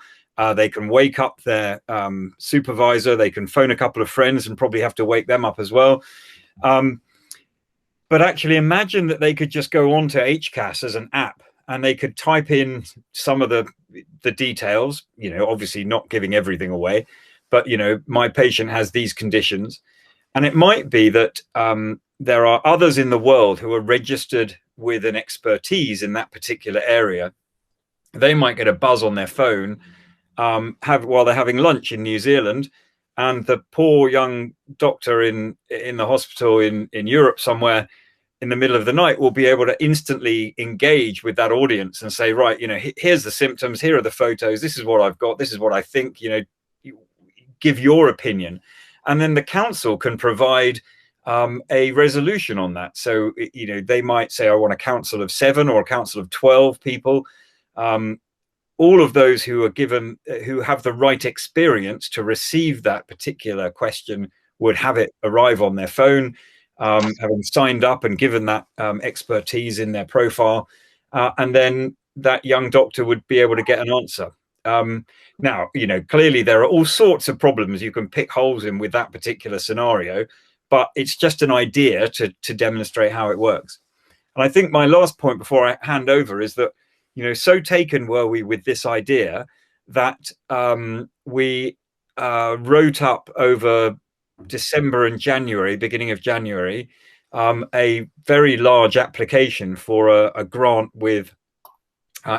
they can wake up their supervisor, they can phone a couple of friends and probably have to wake them up as well. But actually imagine that they could just go on to HCaaS as an app and they could type in some of the details, you know, obviously not giving everything away, but, you know, my patient has these conditions. And it might be that there are others in the world who are registered with an expertise in that particular area. They might get a buzz on their phone while they're having lunch in New Zealand, and the poor young doctor in the hospital in Europe somewhere in the middle of the night will be able to instantly engage with that audience and say, right, you know, here's the symptoms, here are the photos, this is what I've got, this is what I think, you know, give your opinion. And then the council can provide a resolution on that. So, you know, they might say, I want a council of 7 or a council of 12 people. All of those who are given, who have the right experience to receive that particular question would have it arrive on their phone, having signed up and given that expertise in their profile. And then that young doctor would be able to get an answer. Now, you know, clearly there are all sorts of problems you can pick holes in with that particular scenario, but it's just an idea to demonstrate how it works. And I think my last point before I hand over is that, you know, so taken were we with this idea that we wrote up over December and January, beginning of January, a very large application for a grant with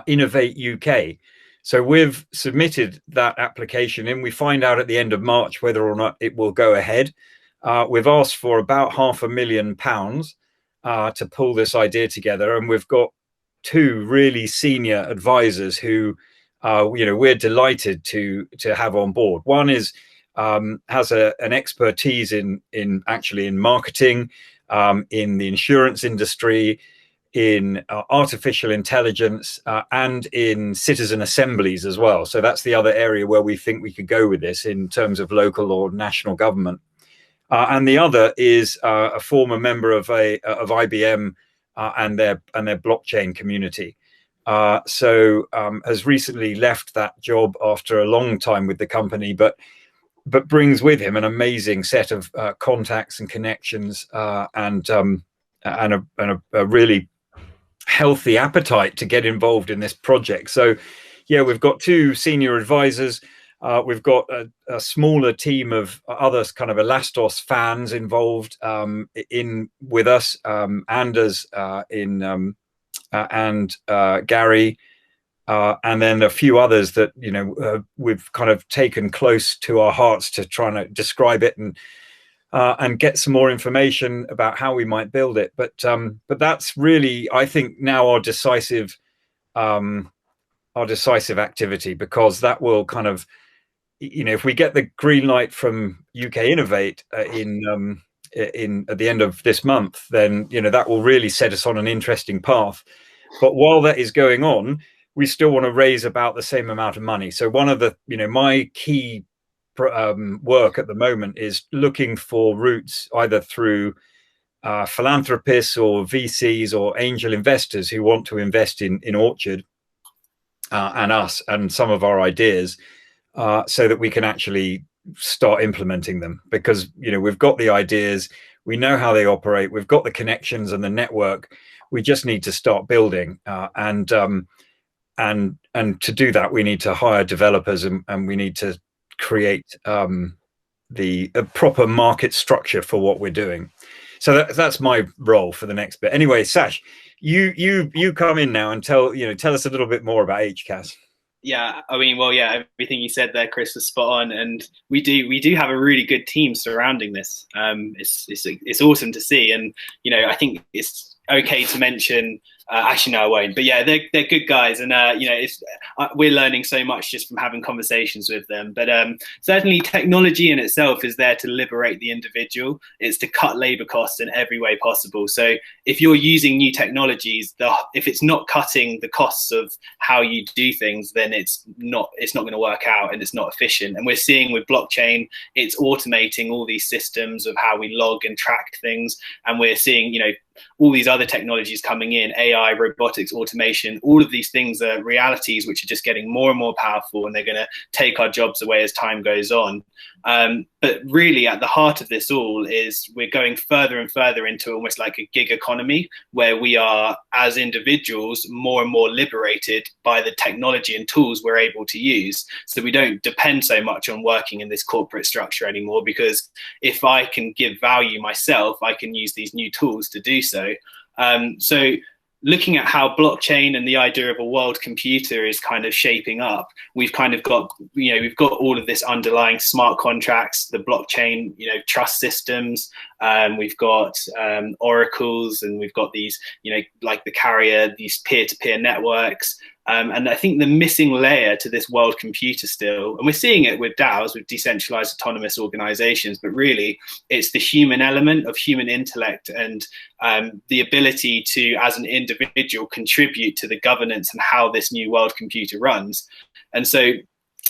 Innovate UK. So we've submitted that application in. We find out at the end of March whether or not it will go ahead. We've asked for about £500,000 to pull this idea together, and we've got two really senior advisors who, we're delighted to have on board. One is has an expertise in marketing, in the insurance industry, in artificial intelligence, and in citizen assemblies as well. So that's the other area where we think we could go with this in terms of local or national government. And the other is a former member of IBM and their blockchain community. So has recently left that job after a long time with the company, but brings with him an amazing set of contacts and connections, and a really healthy appetite to get involved in this project. So yeah, we've got two senior advisors. We've got a smaller team of other kind of Elastos fans involved with us, Anders and Gary, and then a few others that we've kind of taken close to our hearts to try to describe it and get some more information about how we might build it. But that's really, I think, now our decisive activity, because that will kind of, if we get the green light from UK Innovate at the end of this month, then that will really set us on an interesting path. But while that is going on, we still want to raise about the same amount of money. So one of the my key work at the moment is looking for routes either through philanthropists or VCs or angel investors who want to invest in Orchard and us and some of our ideas, so that we can actually start implementing them. Because we've got the ideas, we know how they operate, we've got the connections and the network. We just need to start building, and to do that we need to hire developers, and we need to create the proper market structure for what we're doing. So that's my role for the next bit. Anyway, Sash, you come in now and tell us a little bit more about HCaaS. Yeah, I mean, well, yeah, everything you said there, Chris, was spot on, and we do have a really good team surrounding this. It's awesome to see, and I think it's okay to mention. Actually, no, I won't. But yeah, they're good guys, and we're learning so much just from having conversations with them. But certainly, technology in itself is there to liberate the individual. It's to cut labor costs in every way possible. So if you're using new technologies, if it's not cutting the costs of how you do things, then it's not going to work out, and it's not efficient. And we're seeing with blockchain, it's automating all these systems of how we log and track things, and we're seeing all these other technologies coming in, AI, robotics, automation. All of these things are realities which are just getting more and more powerful, and they're going to take our jobs away as time goes on. But really at the heart of this all is we're going further and further into almost like a gig economy, where we are, as individuals, more and more liberated by the technology and tools we're able to use. So we don't depend so much on working in this corporate structure anymore, because if I can give value myself, I can use these new tools to do so. So looking at how blockchain and the idea of a world computer is kind of shaping up, we've kind of got, we've got all of this underlying smart contracts, the blockchain, trust systems. We've got oracles, and we've got these, like the carrier, these peer-to-peer networks. And I think the missing layer to this world computer still, and we're seeing it with DAOs, with decentralized autonomous organizations, but really it's the human element of human intellect and the ability to, as an individual, contribute to the governance and how this new world computer runs. And so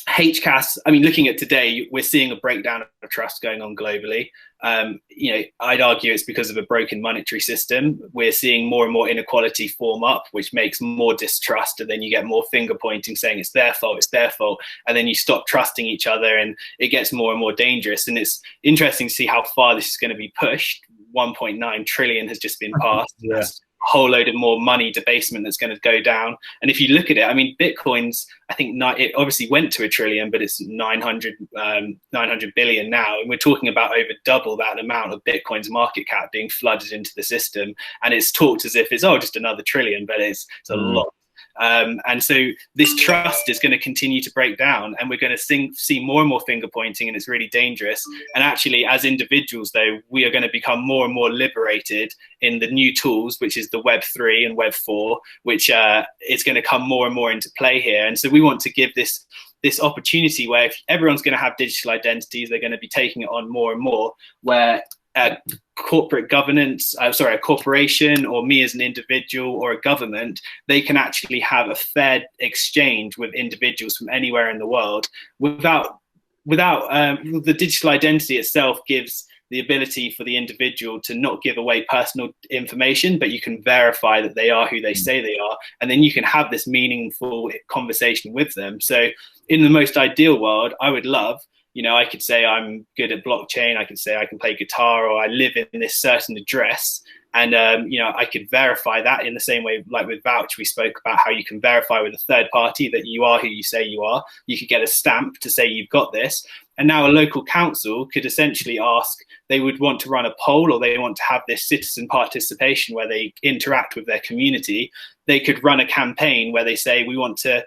HCaaS, I mean, looking at today, we're seeing a breakdown of trust going on globally. I'd argue it's because of a broken monetary system. We're seeing more and more inequality form up, which makes more distrust, and then you get more finger pointing saying it's their fault, and then you stop trusting each other, and it gets more and more dangerous. And it's interesting to see how far this is going to be pushed. 1.9 trillion has just been passed. Yeah. That's a whole load of more money debasement that's going to go down. And if you look at it, I mean, Bitcoin's, I think it obviously went to $1 trillion, but it's 900 billion now. And we're talking about over double that amount of Bitcoin's market cap being flooded into the system. And it's talked as if it's, just another trillion, but it's a lot. And so this trust is going to continue to break down, and we're going to see more and more finger pointing, and it's really dangerous. And actually, as individuals, though, we are going to become more and more liberated in the new tools, which is the Web3 and Web4, which is going to come more and more into play here. And so we want to give this opportunity where if everyone's going to have digital identities, they're going to be taking it on more and more, where corporate governance, a corporation, or me as an individual, or a government, they can actually have a fair exchange with individuals from anywhere in the world without the digital identity itself gives the ability for the individual to not give away personal information, but you can verify that they are who they say they are, and then you can have this meaningful conversation with them. So in the most ideal world, I would love, I could say I'm good at blockchain, I could say I can play guitar, or I live in this certain address, and I could verify that in the same way, like with Vouch, we spoke about how you can verify with a third party that you are who you say you are. You could get a stamp to say you've got this. And now a local council could essentially ask, they would want to run a poll, or they want to have this citizen participation where they interact with their community. They could run a campaign where they say, we want to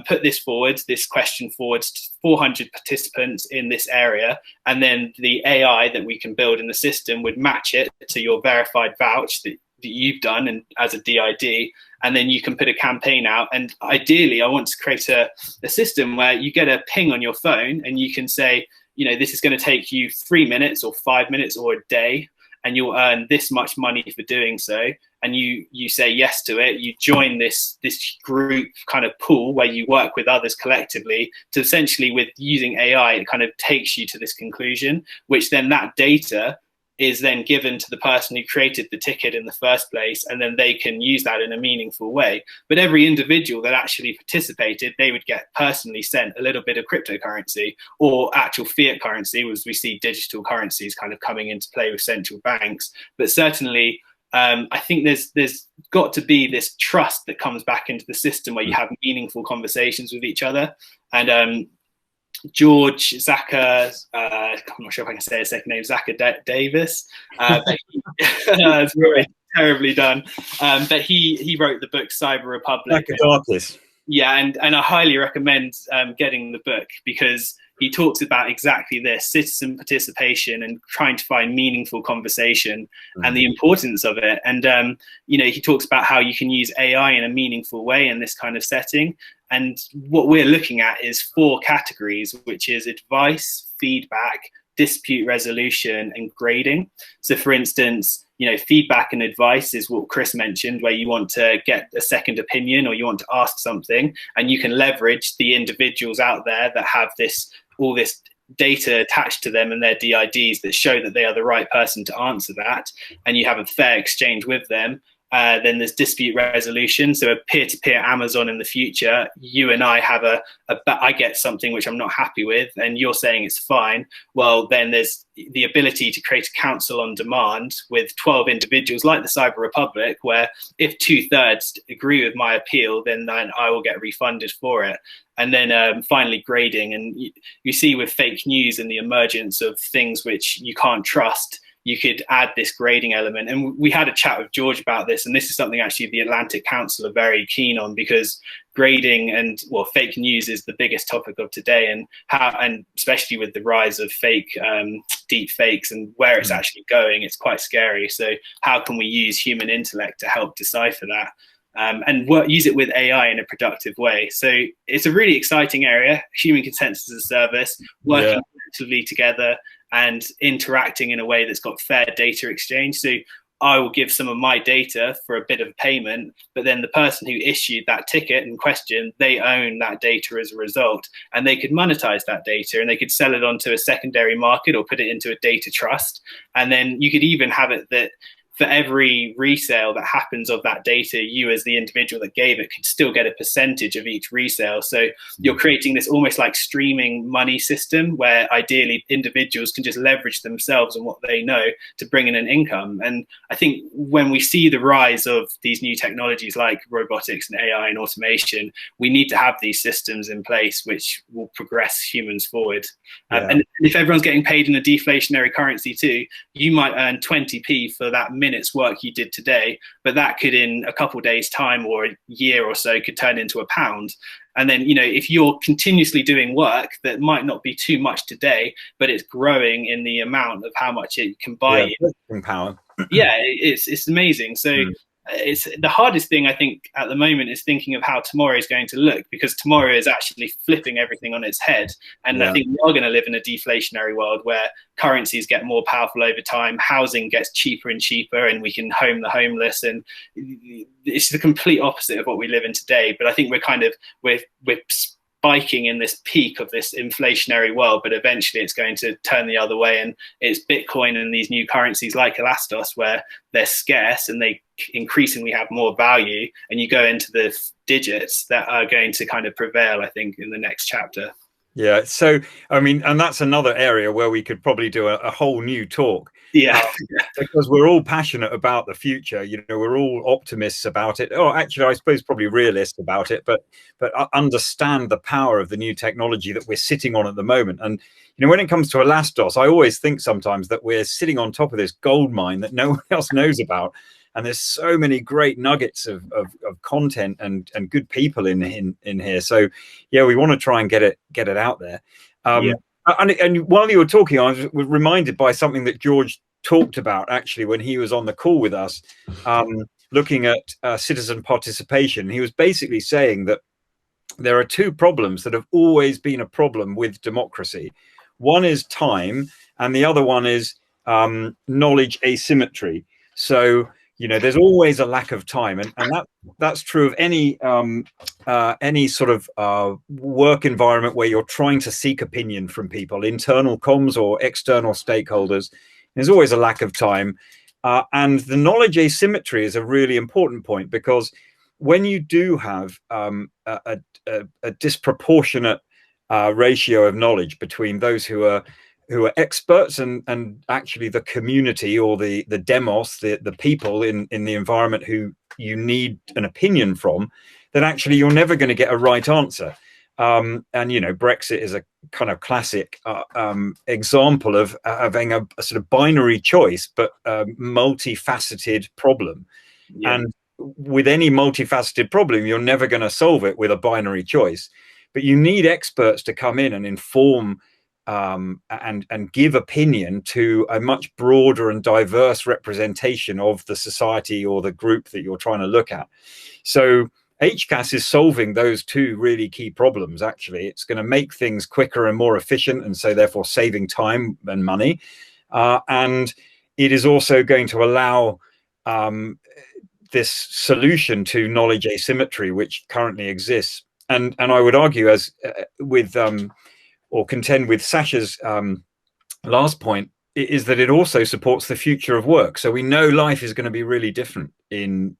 put this question forward to 400 participants in this area, and then the AI that we can build in the system would match it to your verified vouch that you've done and as a DID, and then you can put a campaign out. And ideally, I want to create a system where you get a ping on your phone and you can say, this is going to take you 3 minutes or 5 minutes or a day, and you'll earn this much money for doing so. And you say yes to it. You join this group kind of pool where you work with others collectively to essentially, with using AI, it kind of takes you to this conclusion, which then that data is then given to the person who created the ticket in the first place, and then they can use that in a meaningful way. But every individual that actually participated, they would get personally sent a little bit of cryptocurrency or actual fiat currency, as we see digital currencies kind of coming into play with central banks. But certainly, I think there's got to be this trust that comes back into the system where you have meaningful conversations with each other. And George Zaka, I'm not sure if I can say his second name, Zaka Davis. It's really terribly done. But he wrote the book Cyber Republic. Yeah, and I highly recommend getting the book, because he talks about exactly this, citizen participation and trying to find meaningful conversation and the importance of it. And, he talks about how you can use AI in a meaningful way in this kind of setting. And what we're looking at is 4 categories, which is advice, feedback, dispute resolution, and grading. So for instance, feedback and advice is what Chris mentioned, where you want to get a second opinion or you want to ask something, and you can leverage the individuals out there that have all this data attached to them and their DIDs that show that they are the right person to answer that, and you have a fair exchange with them. Then there's dispute resolution. So a peer-to-peer Amazon in the future, you and I have I get something which I'm not happy with, and you're saying it's fine. Well, then there's the ability to create a council on demand with 12 individuals like the Cyber Republic, where if 2/3 agree with my appeal, then I will get refunded for it. And then finally, grading. And you see with fake news and the emergence of things which you can't trust, you could add this grading element. And we had a chat with George about this, and this is something actually the Atlantic Council are very keen on, because grading and fake news is the biggest topic of today, and especially with the rise of deep fakes and where it's actually going, it's quite scary. So how can we use human intellect to help decipher that? And use it with AI in a productive way. So it's a really exciting area, human consensus as a service, working collectively together and interacting in a way that's got fair data exchange. So I will give some of my data for a bit of payment, but then the person who issued that ticket in question, they own that data as a result, and they could monetize that data, and they could sell it onto a secondary market or put it into a data trust. And then you could even have it that for every resale that happens of that data, you as the individual that gave it could still get a percentage of each resale. So you're creating this almost like streaming money system where ideally individuals can just leverage themselves and what they know to bring in an income. And I think when we see the rise of these new technologies like robotics and AI and automation, we need to have these systems in place which will progress humans forward. And if everyone's getting paid in a deflationary currency too, you might earn 20p for that minute minutes work you did today, but that could in a couple of days time or a year or so could turn into £1. And then, you know, if you're continuously doing work that might not be too much today, but it's growing in the amount of how much it can buy you. Power. Yeah, it's amazing. So it's the hardest thing, I think, at the moment is thinking of how tomorrow is going to look, because tomorrow is actually flipping everything on its head. And I think we are going to live in a deflationary world where currencies get more powerful over time, housing gets cheaper and cheaper, and we can home the homeless. And it's the complete opposite of what we live in today. But I think we're spiking in this peak of this inflationary world, but eventually it's going to turn the other way. And it's Bitcoin and these new currencies like Elastos, where they're scarce and they increasingly have more value, and you go into the digits that are going to kind of prevail, I think, in the next chapter. Yeah. So, I mean, and that's another area where we could probably do a whole new talk. Yeah. Because we're all passionate about the future. You know, we're all optimists about it. Oh, actually, I suppose probably realists about it, but understand the power of the new technology that we're sitting on at the moment. And, you know, when it comes to Elastos, I always think sometimes that we're sitting on top of this gold mine that no one else knows about. And there's so many great nuggets of content and good people in here. So yeah, we want to try and get it out there. And while you were talking, I was reminded by something that George talked about actually when he was on the call with us, looking at citizen participation. He was basically saying that there are two problems that have always been a problem with democracy. One is time, and the other one is knowledge asymmetry. So, you know, there's always a lack of time, and that's true of any sort of work environment where you're trying to seek opinion from people, internal comms or external stakeholders. There's always a lack of time, and the knowledge asymmetry is a really important point, because when you do have a disproportionate ratio of knowledge between those who are experts and actually the community or the demos, the people in the environment who you need an opinion from, then actually you're never going to get a right answer. And, you know, Brexit is a kind of classic example of having a sort of binary choice, but a multifaceted problem. Yeah. And with any multifaceted problem, you're never going to solve it with a binary choice. But you need experts to come in and inform and give opinion to a much broader and diverse representation of the society or the group that you're trying to look at. So HCaaS is solving those two really key problems. Actually, it's going to make things quicker and more efficient, and so therefore saving time and money. And it is also going to allow this solution to knowledge asymmetry, which currently exists. And I would argue, as with or contend with Sasha's last point, is that it also supports the future of work. So we know life is going to be really different in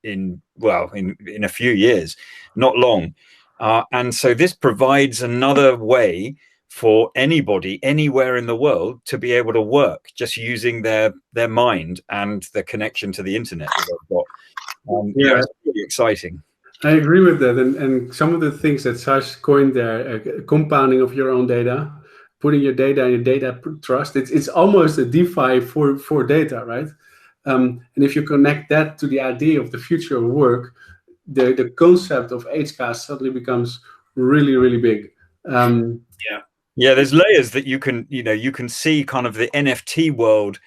a few years, not long. And so this provides another way for anybody anywhere in the world to be able to work just using their mind and the connection to the internet that they've got. It's really exciting. I agree with that, and some of the things that Sash coined there, compounding of your own data, putting your data in your data trust, it's almost a DeFi for data, right? And if you connect that to the idea of the future of work, the concept of HCaaS suddenly becomes really, really big. Yeah, there's layers that you can see kind of the NFT world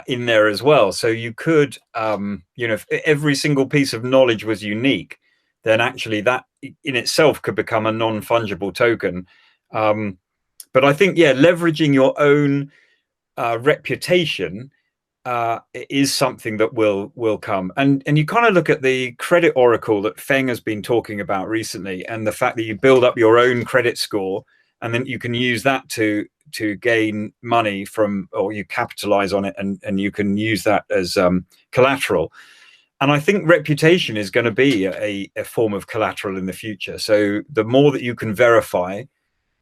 in there as well. So you could, if every single piece of knowledge was unique, then actually that in itself could become a non-fungible token. But I think, leveraging your own reputation is something that will come. And you kind of look at the credit oracle that Feng has been talking about recently, and the fact that you build up your own credit score, and then you can use that to gain money from, or you capitalize on it, and you can use that as collateral. And I think reputation is going to be a form of collateral in the future. So the more that you can verify,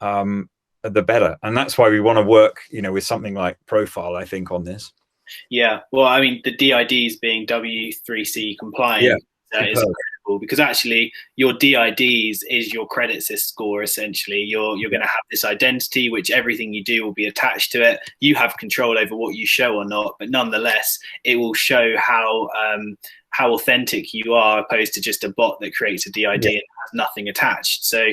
the better. And that's why we want to work, with something like Profile, I think, on this. Yeah. Well, I mean, the DIDs being W3C compliant is incredibly valuable, because actually your DIDs is your credit score. Essentially, you're going to have this identity which everything you do will be attached to it. You have control over what you show or not, but nonetheless it will show how authentic you are, opposed to just a bot that creates a DID and has nothing attached. So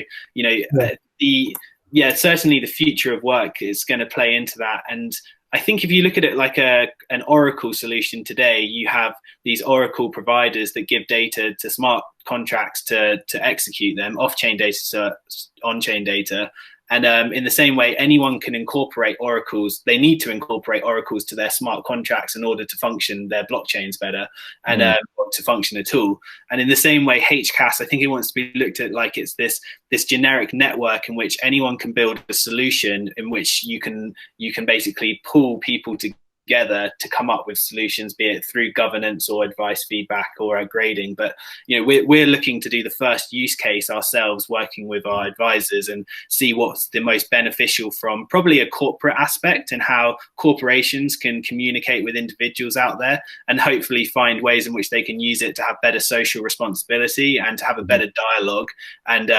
certainly the future of work is going to play into that. And I think if you look at it like an Oracle solution today, you have these Oracle providers that give data to smart contracts to execute them, off-chain data to on-chain data. And in the same way, anyone can incorporate oracles. They need to incorporate oracles to their smart contracts in order to function their blockchains better and to function at all. And in the same way, HCaaS, I think it wants to be looked at like it's this generic network in which anyone can build a solution in which you can basically pull people together to come up with solutions, be it through governance or advice, feedback, or grading. But we're looking to do the first use case ourselves, working with our advisors, and see what's the most beneficial from probably a corporate aspect and how corporations can communicate with individuals out there, and hopefully find ways in which they can use it to have better social responsibility and to have a better dialogue, and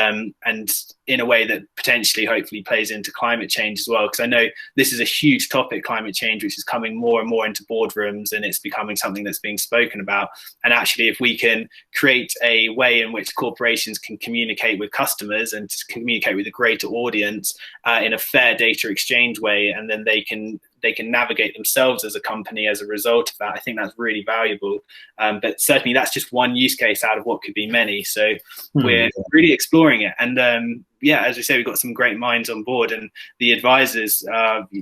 in a way that potentially hopefully plays into climate change as well, because I know this is a huge topic, climate change, which is coming more and more into boardrooms, and it's becoming something that's being spoken about. And actually, if we can create a way in which corporations can communicate with customers and to communicate with a greater audience in a fair data exchange way, and then they can navigate themselves as a company as a result of that, I think that's really valuable. But certainly that's just one use case out of what could be many. So we're really exploring it. And as we say, we've got some great minds on board, and the advisors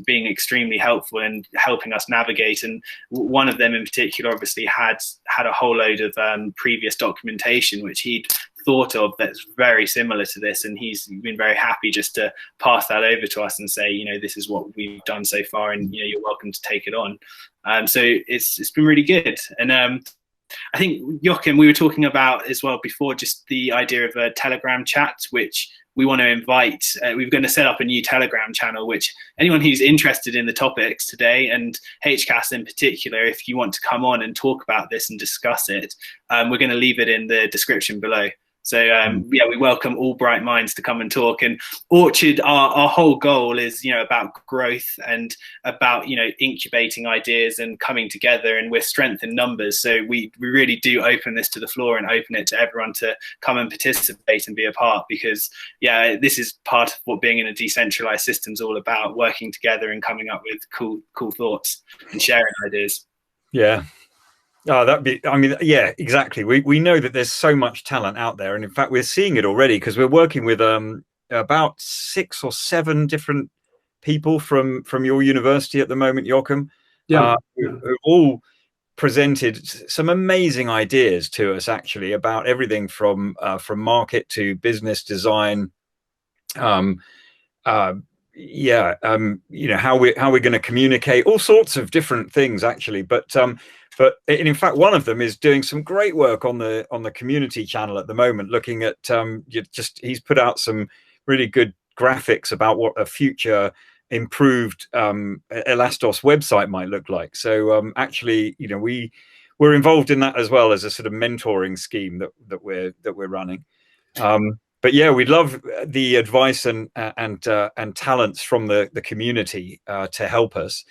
being extremely helpful and helping us navigate. And one of them in particular obviously had a whole load of previous documentation which he'd thought of that's very similar to this, and he's been very happy just to pass that over to us and say, this is what we've done so far, and you're welcome to take it on. So it's been really good. And I think, Joachim, we were talking about as well before, just the idea of a Telegram chat, which we want to invite. We're going to set up a new Telegram channel, which anyone who's interested in the topics today, and HCaaS in particular, if you want to come on and talk about this and discuss it, we're going to leave it in the description below. So we welcome all bright minds to come and talk. And Orchard, our whole goal is about growth and about incubating ideas and coming together, and we're strength in numbers. So we really do open this to the floor and open it to everyone to come and participate and be a part, because this is part of what being in a decentralized system is all about, working together and coming up with cool thoughts and sharing ideas. Yeah. Oh, exactly. We know that there's so much talent out there, and in fact we're seeing it already, because we're working with about 6 or 7 different people from your university at the moment, Joachim, who all presented some amazing ideas to us, actually, about everything from market to business design, how we're going to communicate, all sorts of different things, actually. But in fact, one of them is doing some great work on the community channel at the moment, looking at he's put out some really good graphics about what a future improved Elastos website might look like. So actually, we're involved in that as well, as a sort of mentoring scheme that we're running. But yeah, we'd love the advice and talents from the community to help us.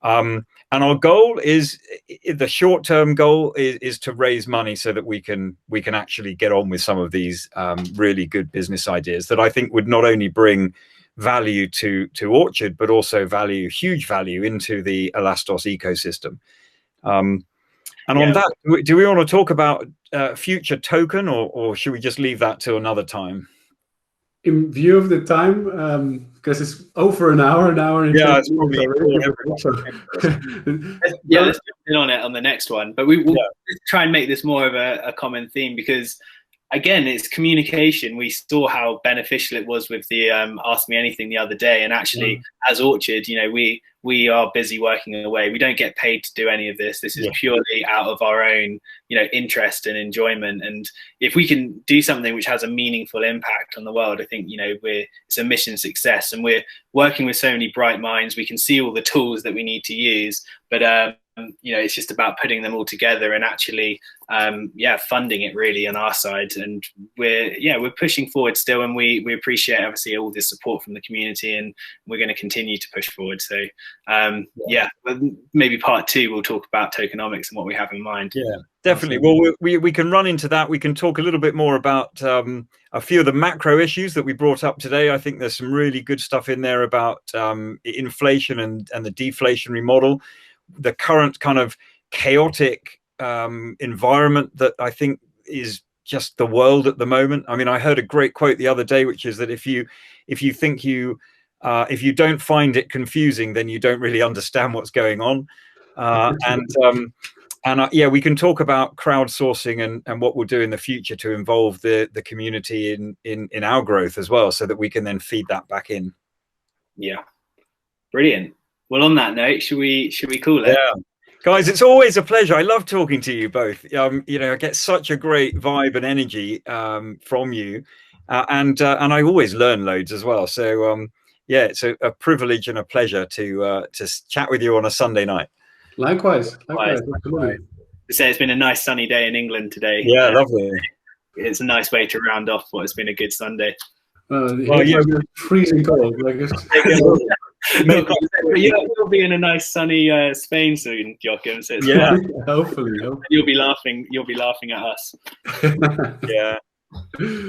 And our goal is, the short-term goal is to raise money so that we can actually get on with some of these really good business ideas that I think would not only bring value to Orchard, but also huge value into the Elastos ecosystem. And on that, do we want to talk about future token, or should we just leave that to another time? In view of the time, because it's over an hour and it's probably let's jump in on it on the next one. But we'll try and make this more of a common theme, because again, it's communication. We saw how beneficial it was with the Ask Me Anything the other day, and actually, as Orchard, we are busy working away. We don't get paid to do any of this. This is purely out of our own, interest and enjoyment. And if we can do something which has a meaningful impact on the world, I think, it's a mission success. And we're working with so many bright minds. We can see all the tools that we need to use, but you know, it's just about putting them all together and actually, funding it really on our side. And we're pushing forward still, and we appreciate obviously all the support from the community, and we're going to continue to push forward. So maybe part 2 we'll talk about tokenomics and what we have in mind. Yeah, definitely. Well, we can run into that. We can talk a little bit more about a few of the macro issues that we brought up today. I think there's some really good stuff in there about inflation and the deflationary model, the current kind of chaotic environment that I think is just the world at the moment. I mean, I heard a great quote the other day, which is that if you don't find it confusing, then you don't really understand what's going on. We can talk about crowdsourcing and what we'll do in the future to involve the community in our growth as well, so that we can then feed that back in. Yeah, brilliant. Well, on that note, should we call it? Yeah, guys, it's always a pleasure. I love talking to you both. I get such a great vibe and energy from you, and I always learn loads as well. So it's a privilege and a pleasure to chat with you on a Sunday night. Likewise. It's been a nice sunny day in England today. Yeah, lovely. It's a nice way to round off what has been a good Sunday. Freezing cold. You'll be in a nice sunny Spain soon, Joachim. So hopefully. You'll be laughing at us. Yeah.